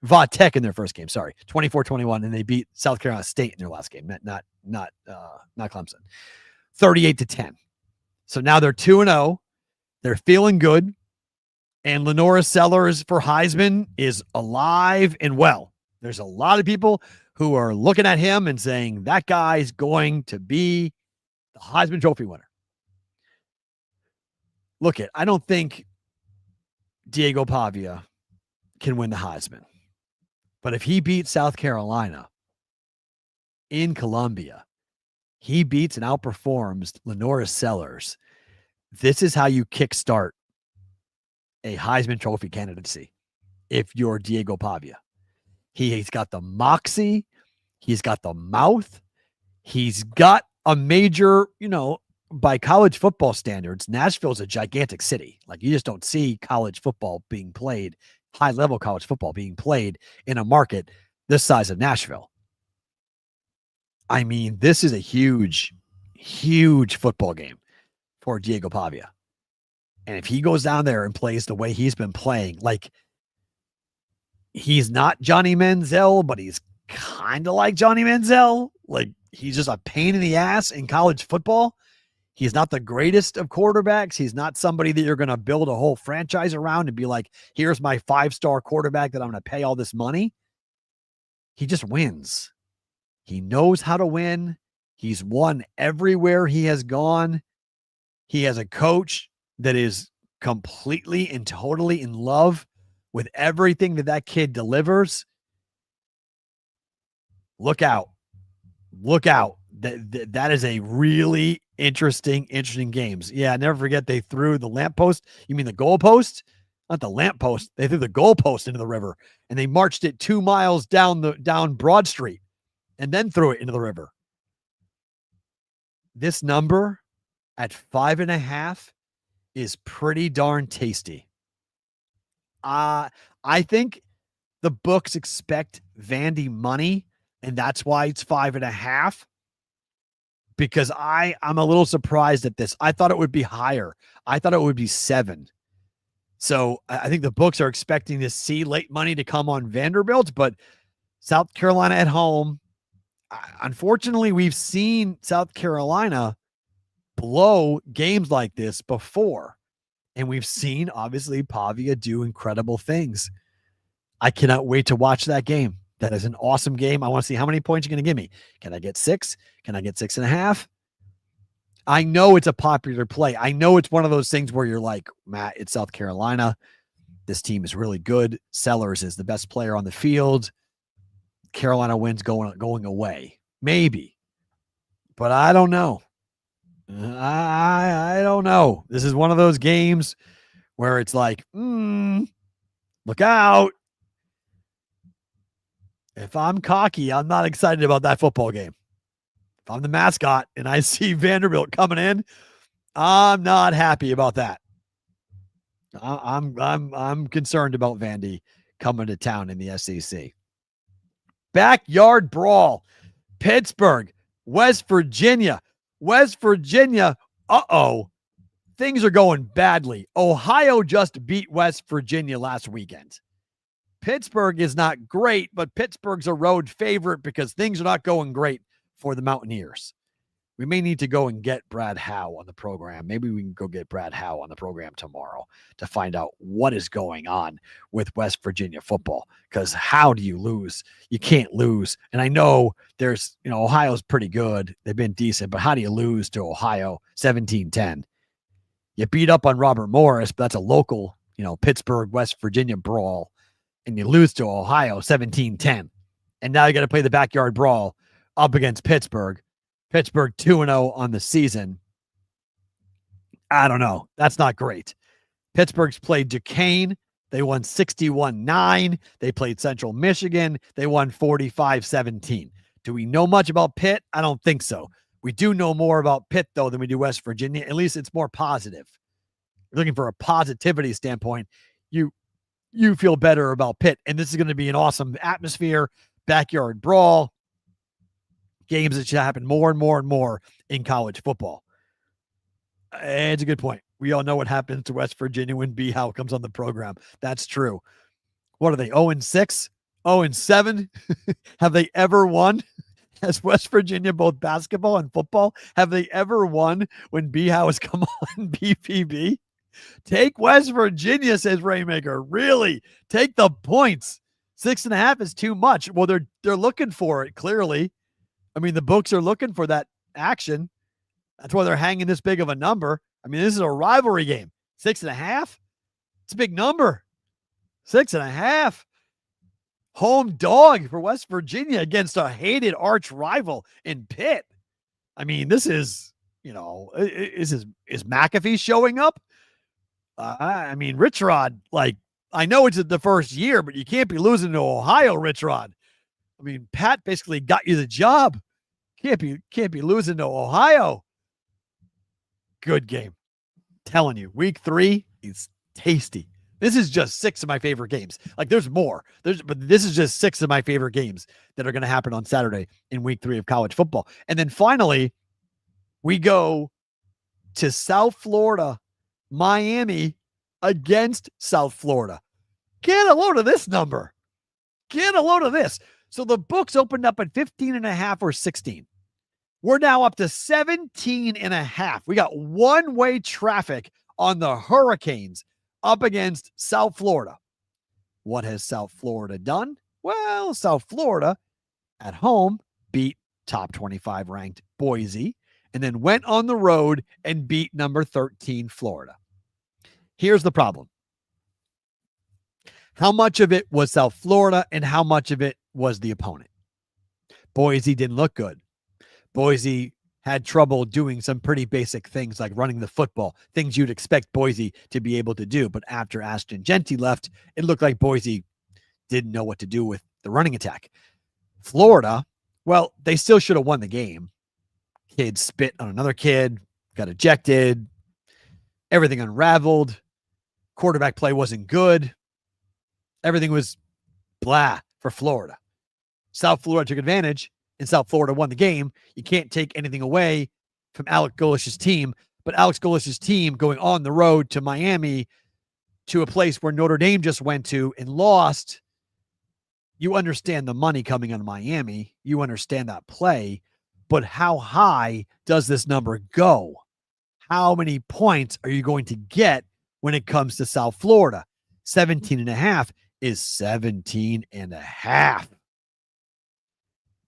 Va Tech in their first game. Sorry, 24-21, and they beat South Carolina State in their last game. Not Clemson. 38-10. So now they're 2-0. They're feeling good. And Lenora Sellers for Heisman is alive and well. There's a lot of people who are looking at him and saying that guy's going to be the Heisman Trophy winner. Look, I don't think Diego Pavia can win the Heisman. But if he beats South Carolina in Columbia, he beats and outperforms Lenora Sellers. This is how you kickstart a Heisman Trophy candidacy if you're Diego Pavia. He's got the moxie. He's got the mouth. He's got a major, by college football standards, Nashville's a gigantic city. Like, you just don't see college football being played, high-level college football being played in a market this size of Nashville. I mean, this is a huge, huge football game for Diego Pavia. And if he goes down there and plays the way he's been playing, like, he's not Johnny Manziel, but he's kind of like Johnny Manziel. Like, he's just a pain in the ass in college football. He's not the greatest of quarterbacks. He's not somebody that you're going to build a whole franchise around and be like, here's my 5-star quarterback that I'm going to pay all this money. He just wins. He knows how to win. He's won everywhere he has gone. He has a coach that is completely and totally in love with everything that kid delivers. Look out. Look out. That is a really interesting games. Yeah, never forget they threw the lamppost. You mean the goalpost? Not the lamppost. They threw the goalpost into the river, and they marched it 2 miles down Broad Street and then threw it into the river. This number at 5.5 is pretty darn tasty. I think the books expect Vandy money, and that's why it's 5.5. Because I'm a little surprised at this. I thought it would be higher. I thought it would be 7. So I think the books are expecting to see late money to come on Vanderbilt, but South Carolina at home. Unfortunately, we've seen South Carolina blow games like this before. And we've seen, obviously, Pavia do incredible things. I cannot wait to watch that game. That is an awesome game. I want to see how many points you're going to give me. Can I get 6? Can I get 6.5? I know it's a popular play. I know it's one of those things where you're like, Matt, it's South Carolina. This team is really good. Sellers is the best player on the field. Carolina wins going away. Maybe. But I don't know. I don't know. This is one of those games where it's like, look out. If I'm cocky, I'm not excited about that football game. If I'm the mascot and I see Vanderbilt coming in, I'm not happy about that. I'm concerned about Vandy coming to town in the SEC. Backyard brawl. Pittsburgh, West Virginia. West Virginia. Things are going badly. Ohio just beat West Virginia last weekend. Pittsburgh is not great, but Pittsburgh's a road favorite because things are not going great for the Mountaineers. We may need to go and get Brad Howe on the program. Maybe we can go get Brad Howe on the program tomorrow to find out what is going on with West Virginia football. Because how do you lose? You can't lose. And I know there's, Ohio's pretty good. They've been decent, but how do you lose to Ohio 17-10? You beat up on Robert Morris, but that's a local, Pittsburgh, West Virginia brawl. and you lose to Ohio 17-10. And now you got to play the backyard brawl up against Pittsburgh. Pittsburgh 2-0 on the season. I don't know. That's not great. Pittsburgh's played Duquesne. They won 61-9. They played Central Michigan. They won 45-17. Do we know much about Pitt? I don't think so. We do know more about Pitt, though, than we do West Virginia. At least it's more positive. You're looking for a positivity standpoint. You feel better about Pitt. And this is going to be an awesome atmosphere, backyard brawl, games that should happen more and more and more in college football. It's a good point. We all know what happens to West Virginia when B-How comes on the program. That's true. What are they, 0-6? 0-7? Have they ever won? Has West Virginia both basketball and football? Have they ever won when B-How has come on BPB? Take West Virginia, says Raymaker. Really? Take the points. 6.5 is too much. Well, they're looking for it, clearly. I mean, the books are looking for that action. That's why they're hanging this big of a number. I mean, this is a rivalry game. 6.5? It's a big number. 6.5. Home dog for West Virginia against a hated arch rival in Pitt. I mean, this is, is McAfee showing up? I mean, Rich Rod, I know it's the first year, but you can't be losing to Ohio, Rich Rod. I mean, Pat basically got you the job. Can't be losing to Ohio. Good game. Telling you, week 3 is tasty. This is just 6 of my favorite games. There's more. But this is just 6 of my favorite games that are going to happen on Saturday in week 3 of college football. And then finally, we go to South Florida, Miami against South Florida. Get a load of this number. Get a load of this. So the books opened up at 15.5 or 16. We're now up to 17.5. We got one-way traffic on the Hurricanes up against South Florida. What has South Florida done? Well, South Florida at home beat top 25 ranked Boise and then went on the road and beat number 13 Florida. Here's the problem. How much of it was South Florida and how much of it was the opponent? Boise didn't look good. Boise had trouble doing some pretty basic things like running the football, things you'd expect Boise to be able to do. But after Ashton Genty left, it looked like Boise didn't know what to do with the running attack. Florida, well, they still should have won the game. Kid spit on another kid, got ejected, everything unraveled. Quarterback play wasn't good. Everything was blah for Florida. South Florida took advantage, and South Florida won the game. You can't take anything away from Alex Golish's team, but Alex Golish's team going on the road to Miami, to a place where Notre Dame just went to and lost. You understand the money coming on Miami. You understand that play, but how high does this number go? How many points are you going to get when it comes to South Florida? 17.5 is 17.5.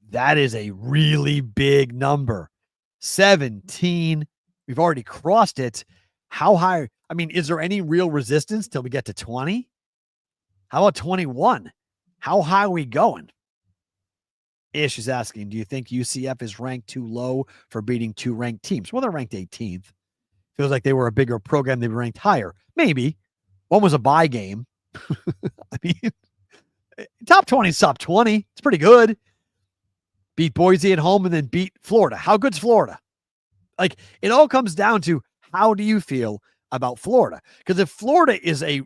That is a really big number. 17. We've already crossed it. How high? I mean, is there any real resistance till we get to 20? How about 21? How high are we going? Ish is asking, do you think UCF is ranked too low for beating 2 ranked teams? Well, they're ranked 18th. Feels like they were a bigger program. They were ranked higher. Maybe. One was a bye game. I mean, top 20 is top 20. It's pretty good. Beat Boise at home and then beat Florida. How good's Florida? It all comes down to, how do you feel about Florida? Because if Florida is a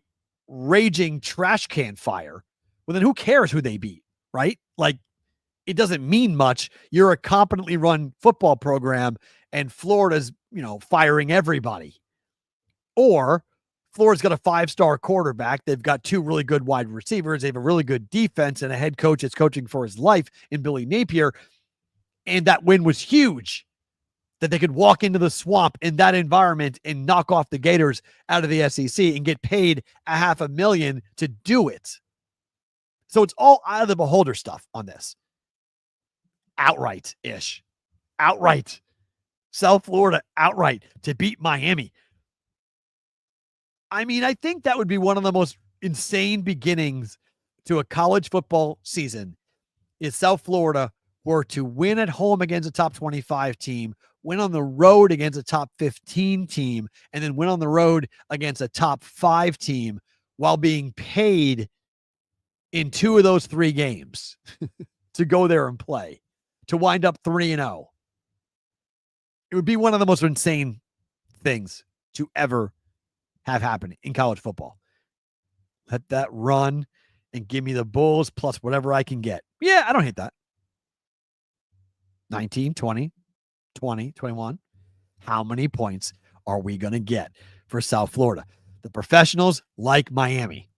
raging trash can fire, well, then who cares who they beat, right? It doesn't mean much. You're a competently run football program and Florida's, firing everybody. Or Florida's got a 5-star quarterback. They've got 2 really good wide receivers. They have a really good defense and a head coach that's coaching for his life in Billy Napier. And that win was huge, that they could walk into the swamp in that environment and knock off the Gators out of the SEC and get paid $500,000 to do it. So it's all out of the beholder stuff on this. Outright-ish. Outright. South Florida outright to beat Miami. I mean, I think that would be one of the most insane beginnings to a college football season is South Florida were to win at home against a top 25 team, win on the road against a top 15 team, and then win on the road against a top 5 team while being paid in 2 of those 3 games to go there and play, to wind up 3-0. It would be one of the most insane things to ever have happen in college football. Let that run and give me the Bulls plus whatever I can get. Yeah, I don't hate that. 19, 20, 20, 21. How many points are we going to get for South Florida? The professionals like Miami.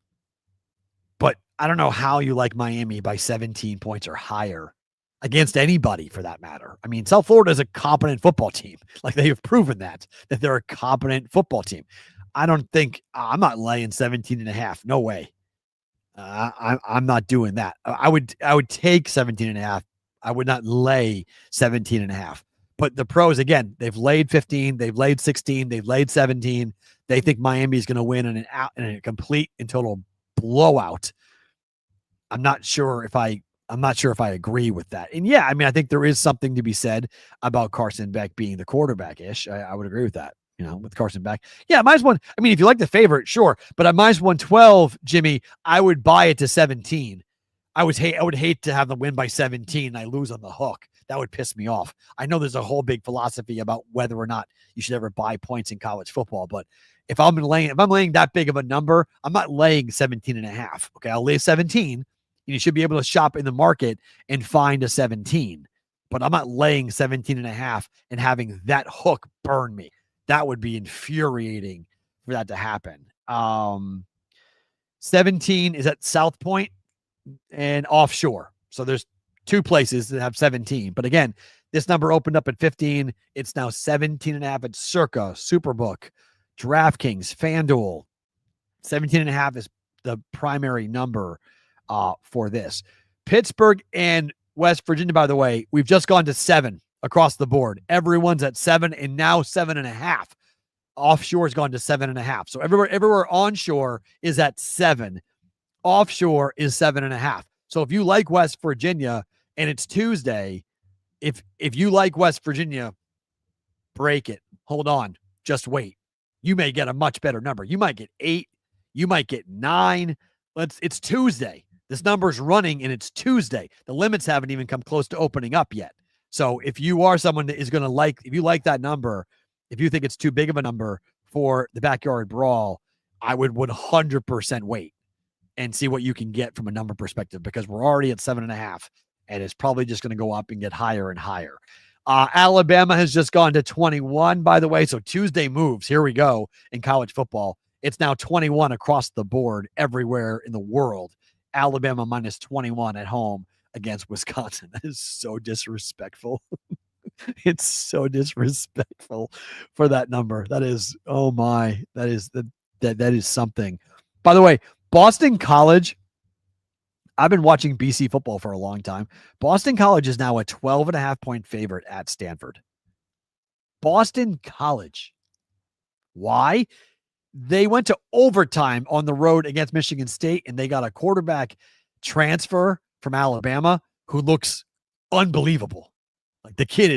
But I don't know how you like Miami by 17 points or higher against anybody for that matter. I mean, South Florida is a competent football team. Like they have proven that they're a competent football team. I don't think I'm not laying 17.5. No way. I'm not doing that. I would take 17.5. I would not lay 17.5. But the pros, again, they've laid 15, they've laid 16, they've laid 17. They think Miami is going to win in a complete and total blowout. I'm not sure if I agree with that. And yeah, I mean, I think there is something to be said about Carson Beck being the quarterback-ish. I would agree with that. With Carson Beck. Yeah, -1. I mean, if you like the favorite, sure. But at -112, Jimmy, I would buy it to 17. I would hate to have them win by 17 and I lose on the hook. That would piss me off. I know there's a whole big philosophy about whether or not you should ever buy points in college football, but if I'm laying that big of a number, I'm not laying 17.5. Okay, I'll lay 17. And you should be able to shop in the market and find a 17. But I'm not laying 17.5 and having that hook burn me. That would be infuriating for that to happen. 17 is at South Point and offshore. So there's 2 places that have 17. But again, this number opened up at 15. It's now 17.5 at Circa, Superbook, DraftKings, FanDuel. 17.5 is the primary number for this. Pittsburgh and West Virginia, by the way, we've just gone to 7 across the board. Everyone's at 7 and now 7.5. Offshore has gone to 7.5. So everywhere onshore is at 7. Offshore is 7.5. So if you like West Virginia and it's Tuesday, if you like West Virginia, break it. Hold on. Just wait. You may get a much better number. You might get 8. You might get 9. It's Tuesday. This number's running and it's Tuesday. The limits haven't even come close to opening up yet. So if you are someone that is going to if you like that number, if you think it's too big of a number for the backyard brawl, I would 100% wait and see what you can get from a number perspective, because we're already at 7.5 and it's probably just going to go up and get higher and higher. Alabama has just gone to 21, by the way. So Tuesday moves. Here we go in college football. It's now 21 across the board everywhere in the world. Alabama -21 at home against Wisconsin. That is so disrespectful. It's so disrespectful for that number. That is, oh my, that is something. By the way, Boston College, I've been watching BC football for a long time. Boston College is now a 12.5 point favorite at Stanford. Boston College. Why? They went to overtime on the road against Michigan State, and they got a quarterback transfer from Alabama who looks unbelievable. Like the kid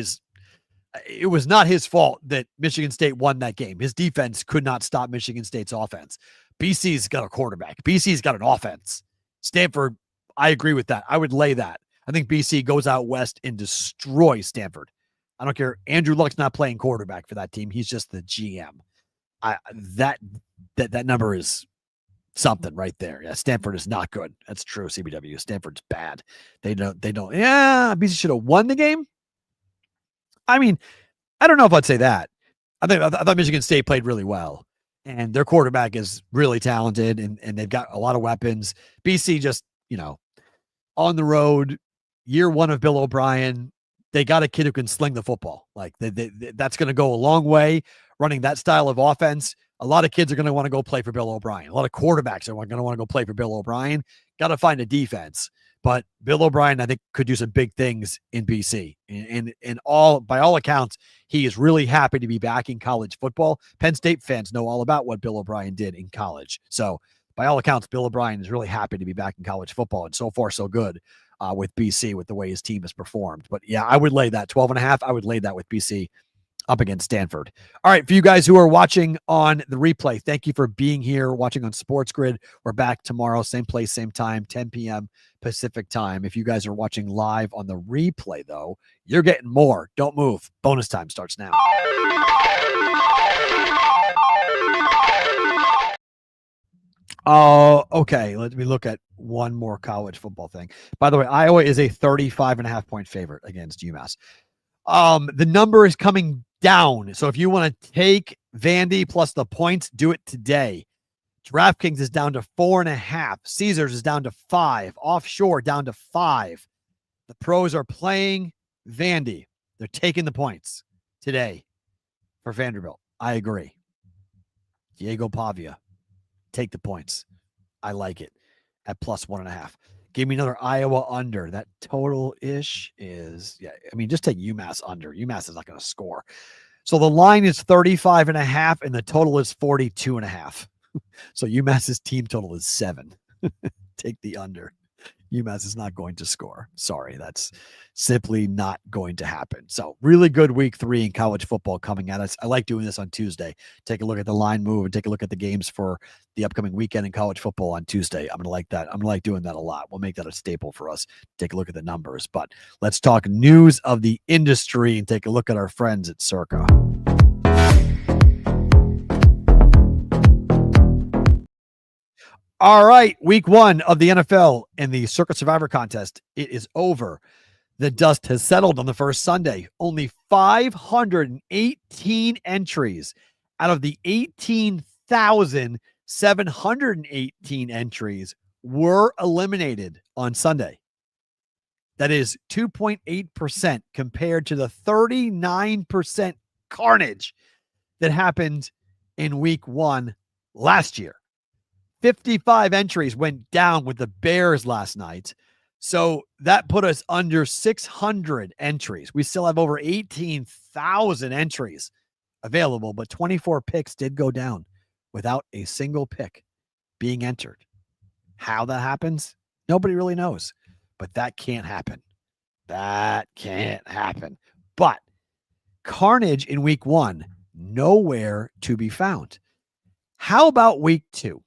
it was not his fault that Michigan State won that game. His defense could not stop Michigan State's offense. BC's got a quarterback. BC's got an offense. Stanford, I agree with that. I would lay that. I think BC goes out west and destroys Stanford. I don't care. Andrew Luck's not playing quarterback for that team. He's just the GM. That number is something right there. Yeah, Stanford is not good. That's true. CBW. Stanford's bad. They don't. Yeah, BC should have won the game. I mean, I don't know if I'd say that. I thought Michigan State played really well, and their quarterback is really talented, and they've got a lot of weapons. BC just, on the road, year 1 of Bill O'Brien, they got a kid who can sling the football. Like that's going to go a long way. Running that style of offense, a lot of kids are going to want to go play for Bill O'Brien. A lot of quarterbacks are going to want to go play for Bill O'Brien. Got to find a defense. But Bill O'Brien, I think, could do some big things in BC. And by all accounts, he is really happy to be back in college football. Penn State fans know all about what Bill O'Brien did in college. So by all accounts, Bill O'Brien is really happy to be back in college football, and so far so good with BC with the way his team has performed. But yeah, I would lay that 12.5. I would lay that with BC up against Stanford. All right, for you guys who are watching on the replay, thank you for being here, watching on Sports Grid. We're back tomorrow, same place, same time, 10 p.m. Pacific time. If you guys are watching live on the replay, though, you're getting more. Don't move. Bonus time starts now. Oh, okay. Let me look at one more college football thing. By the way, Iowa is a 35.5-point favorite against UMass. The number is coming down. So if you want to take Vandy plus the points, do it today. DraftKings is down to 4.5. Caesars is down to 5. Offshore down to 5. The pros are playing Vandy. They're taking the points today for Vanderbilt. I agree. Diego Pavia, take the points. I like it at plus 1.5. Give me another Iowa under. That total-ish is, just take UMass under. UMass is not going to score. So the line is 35.5, and the total is 42.5. So UMass's team total is 7. Take the under. UMass is not going to score. Sorry, that's simply not going to happen. So really good week 3 in college football coming at us. I like doing this on Tuesday. Take a look at the line move and take a look at the games for the upcoming weekend in college football on Tuesday. I'm going to like that. I'm going to like doing that a lot. We'll make that a staple for us. Take a look at the numbers. But let's talk news of the industry and take a look at our friends at Circa. All right, week 1 of the NFL and the Circa Survivor Contest. It is over. The dust has settled on the first Sunday. Only 518 entries out of the 18,718 entries were eliminated on Sunday. That is 2.8% compared to the 39% carnage that happened in week 1 last year. 55 entries went down with the Bears last night. So that put us under 600 entries. We still have over 18,000 entries available, but 24 picks did go down without a single pick being entered. How that happens, nobody really knows, but that can't happen. That can't happen. But carnage in week 1, nowhere to be found. How about week 2?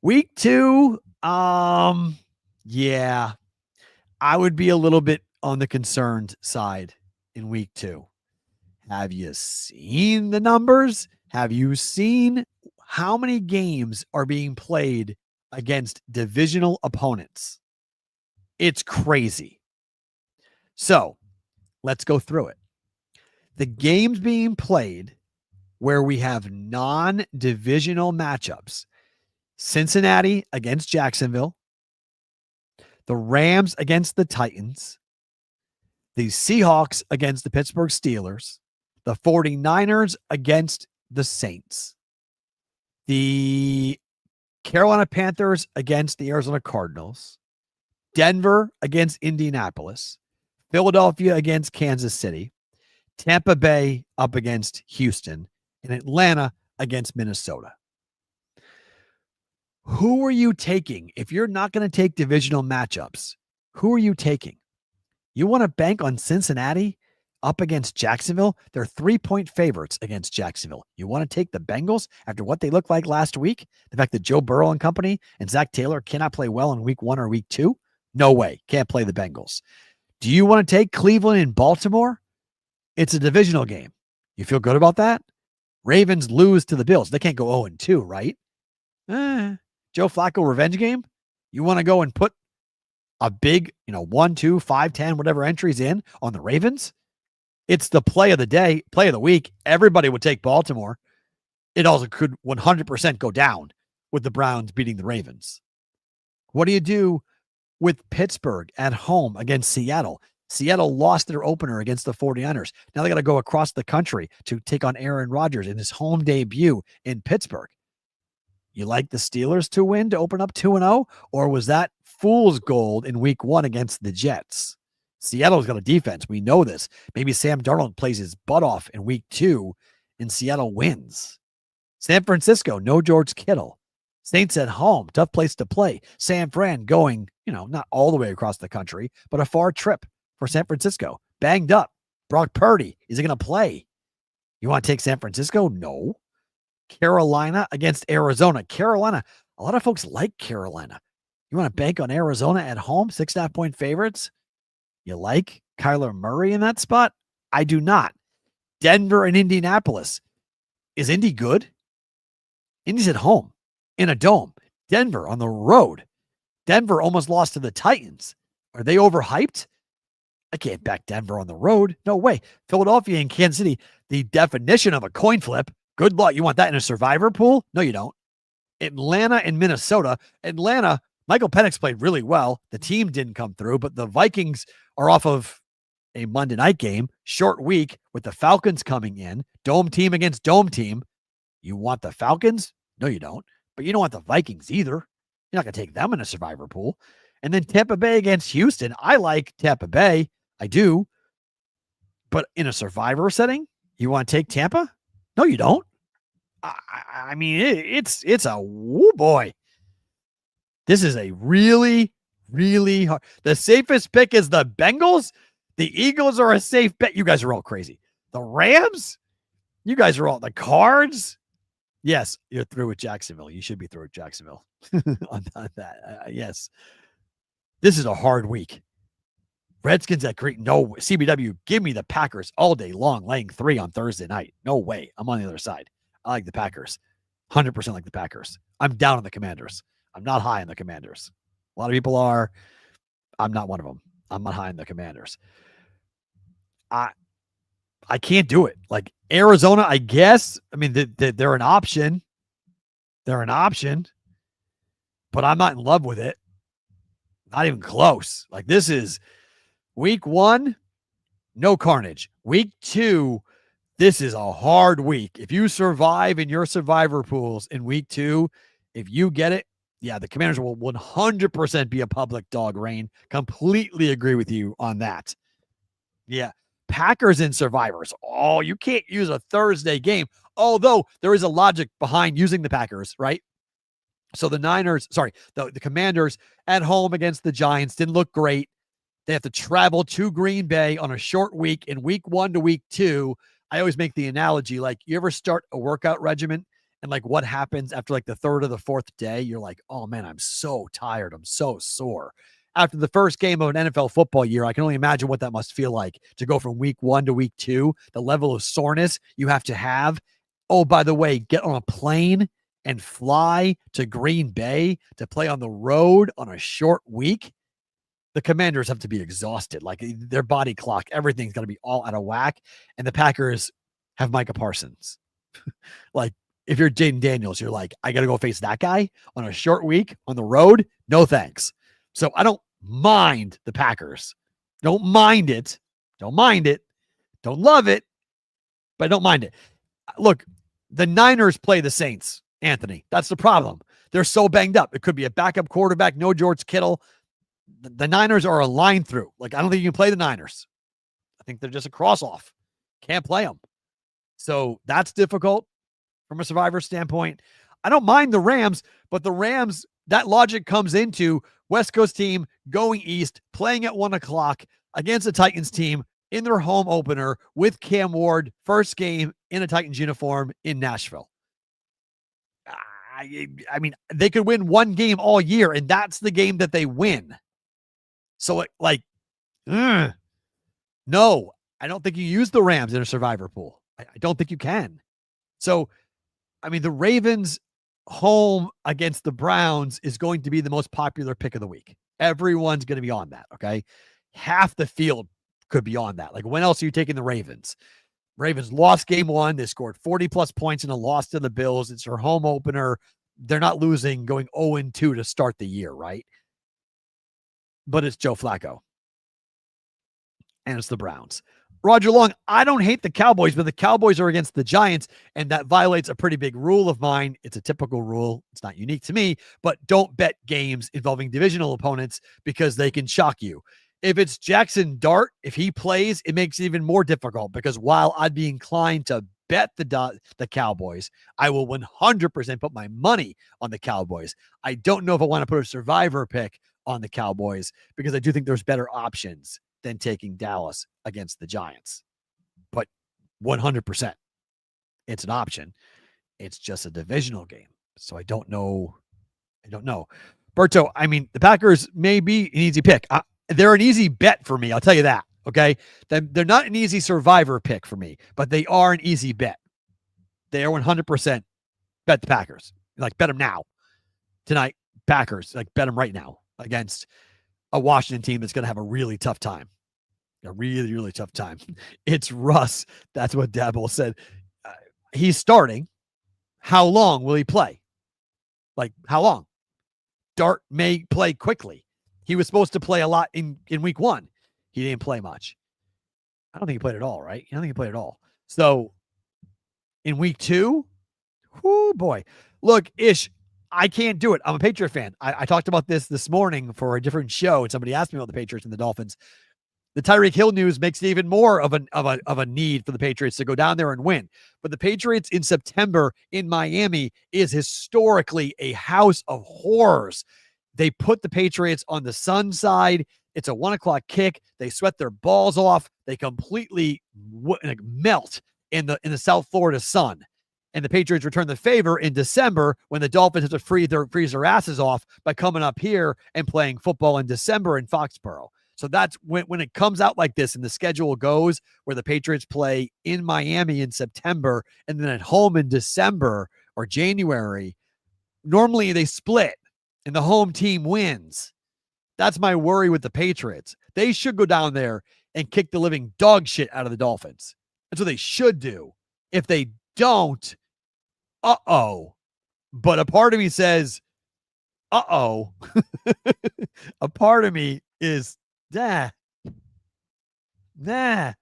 Week 2, yeah, I would be a little bit on the concerned side in week 2. Have you seen the numbers? Have you seen how many games are being played against divisional opponents? It's crazy. So let's go through it. The games being played where we have non-divisional matchups: Cincinnati against Jacksonville, the Rams against the Titans, the Seahawks against the Pittsburgh Steelers, the 49ers against the Saints, the Carolina Panthers against the Arizona Cardinals, Denver against Indianapolis, Philadelphia against Kansas City, Tampa Bay up against Houston, and Atlanta against Minnesota. Who are you taking? If you're not going to take divisional matchups, who are you taking? You want to bank on Cincinnati up against Jacksonville? They're 3-point favorites against Jacksonville. You want to take the Bengals after what they looked like last week? The fact that Joe Burrow and company and Zach Taylor cannot play well in week 1 or week 2? No way. Can't play the Bengals. Do you want to take Cleveland and Baltimore? It's a divisional game. You feel good about that? Ravens lose to the Bills. They can't go 0-2, right? Joe Flacco revenge game? You want to go and put a big, 1, 2, 5, 10, whatever entries in on the Ravens? It's the play of the day, play of the week. Everybody would take Baltimore. It also could 100% go down with the Browns beating the Ravens. What do you do with Pittsburgh at home against Seattle? Seattle lost their opener against the 49ers. Now they got to go across the country to take on Aaron Rodgers in his home debut in Pittsburgh. You like the Steelers to win to open up 2-0? Or was that fool's gold in week 1 against the Jets? Seattle's got a defense. We know this. Maybe Sam Darnold plays his butt off in week 2 and Seattle wins. San Francisco, no George Kittle. Saints at home, tough place to play. San Fran going, not all the way across the country, but a far trip for San Francisco. Banged up. Brock Purdy, is he going to play? You want to take San Francisco? No. Carolina against Arizona. Carolina, a lot of folks like Carolina. You want to bank on Arizona at home, 6.5-point favorites? You like Kyler Murray in that spot? I do not. Denver and Indianapolis. Is Indy good? Indy's at home in a dome. Denver on the road. Denver almost lost to the Titans. Are they overhyped? I can't back Denver on the road. No way. Philadelphia and Kansas City, the definition of a coin flip. Good luck. You want that in a survivor pool? No, you don't. Atlanta and Minnesota. Atlanta, Michael Penix played really well. The team didn't come through, but the Vikings are off of a Monday night game, short week with the Falcons coming in, dome team against dome team. You want the Falcons? No, you don't. But you don't want the Vikings either. You're not going to take them in a survivor pool. And then Tampa Bay against Houston. I like Tampa Bay. I do. But in a survivor setting, you want to take Tampa? No, you don't. I mean, it's a woo boy. This is a really, really hard. The safest pick is the Bengals. The Eagles are a safe bet. You guys are all crazy. The Rams? You guys are all the Cards. Yes, you're through with Jacksonville. You should be through with Jacksonville on that. Yes. This is a hard week. Redskins at Green. No, CBW, give me the Packers all day long, laying 3 on Thursday night. No way. I'm on the other side. I like the Packers. 100% like the Packers. I'm down on the Commanders. I'm not high on the Commanders. A lot of people are. I'm not one of them. I'm not high on the Commanders. I can't do it. Like Arizona, I guess. I mean, they're an option. They're an option. But I'm not in love with it. Not even close. Like this is week 1, no carnage. Week 2, this is a hard week. If you survive in your survivor pools in week 2, if you get it, yeah, the Commanders will 100% be a public dog, Rain. Completely agree with you on that. Yeah. Packers and survivors. Oh, you can't use a Thursday game. Although there is a logic behind using the Packers, right? So the Commanders at home against the Giants didn't look great. They have to travel to Green Bay on a short week in week 1 to week 2. I always make the analogy, like you ever start a workout regimen and like what happens after like the 3rd or the 4th day, you're like, oh man, I'm so tired. I'm so sore. After the first game of an NFL football year, I can only imagine what that must feel like to go from week 1 to week 2, the level of soreness you have to have. Oh, by the way, get on a plane and fly to Green Bay to play on the road on a short week. The Commanders have to be exhausted. Like their body clock, everything's got to be all out of whack. And the Packers have Micah Parsons. Like if you're Jaden Daniels, you're like, I got to go face that guy on a short week on the road. No thanks. So I don't mind the Packers. Don't mind it. Don't mind it. Don't love it, but I don't mind it. Look, the Niners play the Saints, Anthony. That's the problem. They're so banged up. It could be a backup quarterback, no George Kittle. The Niners are a line through. Like, I don't think you can play the Niners. I think they're just a cross-off. Can't play them. So that's difficult from a survivor standpoint. I don't mind the Rams, but the Rams, that logic comes into West Coast team going east, playing at 1 o'clock against a Titans team in their home opener with Cam Ward, first game in a Titans uniform in Nashville. I mean, they could win one game all year, and that's the game that they win. So, no, I don't think you use the Rams in a survivor pool. I don't think you can. So, I mean, the Ravens home against the Browns is going to be the most popular pick of the week. Everyone's going to be on that, okay? Half the field could be on that. Like, when else are you taking the Ravens? Ravens lost game 1. They scored 40-plus points in a loss to the Bills. It's their home opener. They're not losing, going 0-2 to start the year, right? But it's Joe Flacco. And it's the Browns. Roger Long, I don't hate the Cowboys, but the Cowboys are against the Giants, and that violates a pretty big rule of mine. It's a typical rule. It's not unique to me, but don't bet games involving divisional opponents because they can shock you. If it's Jackson Dart, if he plays, it makes it even more difficult because while I'd be inclined to bet the Cowboys. I will 100% put my money on the Cowboys. I don't know if I want to put a survivor pick on the Cowboys because I do think there's better options than taking Dallas against the Giants. But 100%, it's an option. It's just a divisional game. So I don't know. Berto, I mean, the Packers may be an easy pick. They're an easy bet for me. I'll tell you that. Okay. They're not an easy survivor pick for me, but they are an easy bet. They are 100% bet the Packers. Like, bet them now. Tonight, Packers. Like, bet them right now against a Washington team that's going to have a really tough time. A really, really tough time. It's Russ. That's what Dabble said. He's starting. How long will he play? Like, how long? Dart may play quickly. He was supposed to play a lot in week 1. He didn't play much. I don't think he played at all, right? I don't think he played at all. So in week 2, whoo boy. Look, Ish, I can't do it. I'm a Patriot fan. I talked about this morning for a different show, and somebody asked me about the Patriots and the Dolphins. The Tyreek Hill news makes it even more of a need for the Patriots to go down there and win. But the Patriots in September in Miami is historically a house of horrors. They put the Patriots on the sun side. It's a 1:00 kick. They sweat their balls off. They completely melt in the South Florida sun. And the Patriots return the favor in December when the Dolphins have to freeze their asses off by coming up here and playing football in December in Foxborough. So that's when it comes out like this and the schedule goes where the Patriots play in Miami in September and then at home in December or January. Normally they split and the home team wins. That's my worry with the Patriots. They should go down there and kick the living dog shit out of the Dolphins. That's what they should do. If they don't, But a part of me says, a part of me is, Nah. I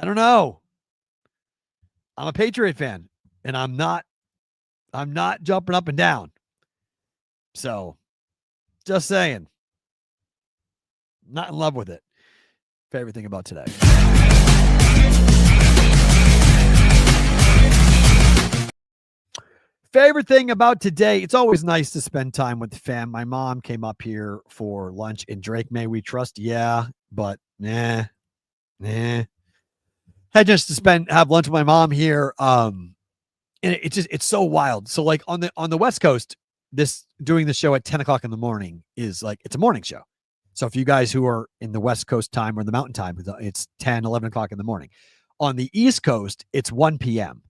don't know. I'm a Patriot fan, and I'm not jumping up and down. So, just saying. Not in love with it. Favorite thing about today. Favorite thing about today, it's always nice to spend time with the fam. My mom came up here for lunch in Drake. May we trust? Yeah, but Had just to have lunch with my mom here. And it's so wild. So like on the West Coast, doing the show at 10:00 in the morning is like, it's a morning show. So if you guys who are in the West Coast time or the Mountain time, it's 10, 11 o'clock in the morning. On the East Coast, it's 1 p.m.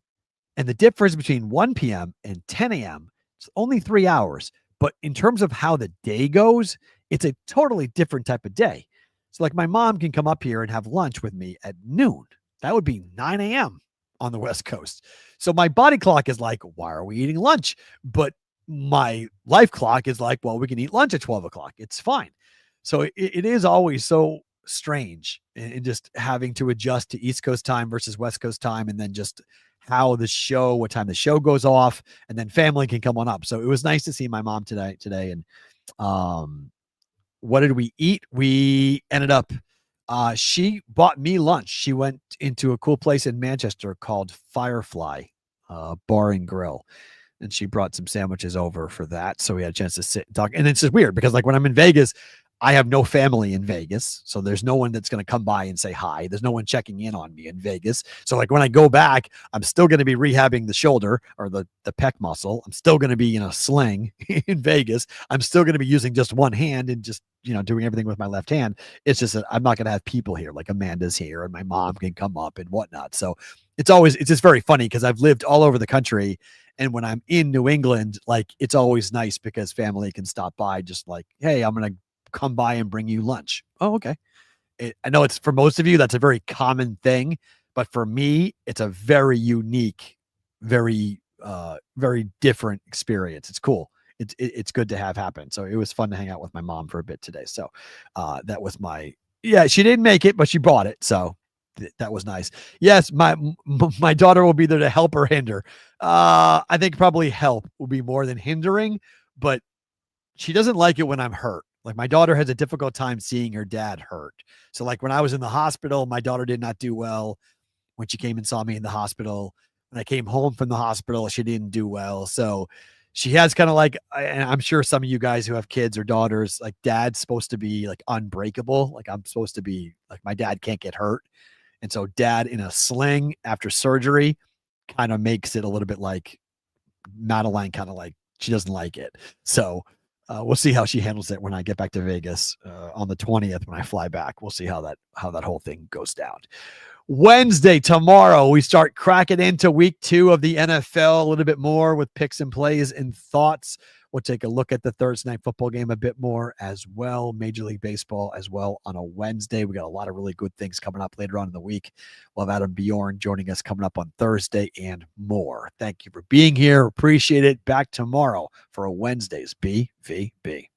And the difference between 1 p.m. and 10 a.m. is only 3 hours. But in terms of how the day goes, it's a totally different type of day. So like my mom can come up here and have lunch with me at noon. That would be 9 a.m. on the West Coast. So my body clock is like, why are we eating lunch? But my life clock is like, well, we can eat lunch at 12 o'clock. It's fine. So it is always so strange and just having to adjust to East Coast time versus West Coast time. And then just what time the show goes off, and then family can come on up. So it was nice to see my mom today. And what did we eat? We ended up, she bought me lunch. She went into a cool place in Manchester called Firefly Bar and Grill. And she brought some sandwiches over for that. So we had a chance to sit and talk. And it's just weird because like when I'm in Vegas, I have no family in Vegas. So there's no one that's going to come by and say hi. There's no one checking in on me in Vegas. So like when I go back, I'm still going to be rehabbing the shoulder or the pec muscle. I'm still going to be in a sling in Vegas. I'm still going to be using just one hand and just, doing everything with my left hand. It's just that I'm not going to have people here. Like Amanda's here and my mom can come up and whatnot. So it's just very funny because I've lived all over the country. And when I'm in New England, like it's always nice because family can stop by just like, hey, I'm going to come by and bring you lunch. Oh, okay. I know it's for most of you, that's a very common thing, but for me, it's a very unique, very, very different experience. It's cool. It's good to have happen. So it was fun to hang out with my mom for a bit today. So that was she didn't make it, but she brought it. So that was nice. Yes. My daughter will be there to help or hinder. I think probably help will be more than hindering, but she doesn't like it when I'm hurt. Like my daughter has a difficult time seeing her dad hurt. So like when I was in the hospital, my daughter did not do well. when she came and saw me in the hospital. When I came home from the hospital, she didn't do well. So she has kind of like, and I'm sure some of you guys who have kids or daughters, like dad's supposed to be like unbreakable. Like I'm supposed to be like, my dad can't get hurt. And so dad in a sling after surgery kind of makes it a little bit like Madeline, kind of like she doesn't like it. So we'll see how she handles it when I get back to Vegas on the 20th when I fly back. We'll see how that whole thing goes down. Wednesday, tomorrow, we start cracking into week 2 of the NFL a little bit more with picks and plays and thoughts. We'll take a look at the Thursday night football game a bit more as well. Major League Baseball as well on a Wednesday. We got a lot of really good things coming up later on in the week. We'll have Adam Bjorn joining us coming up on Thursday and more. Thank you for being here. Appreciate it. Back tomorrow for a Wednesday's BVB.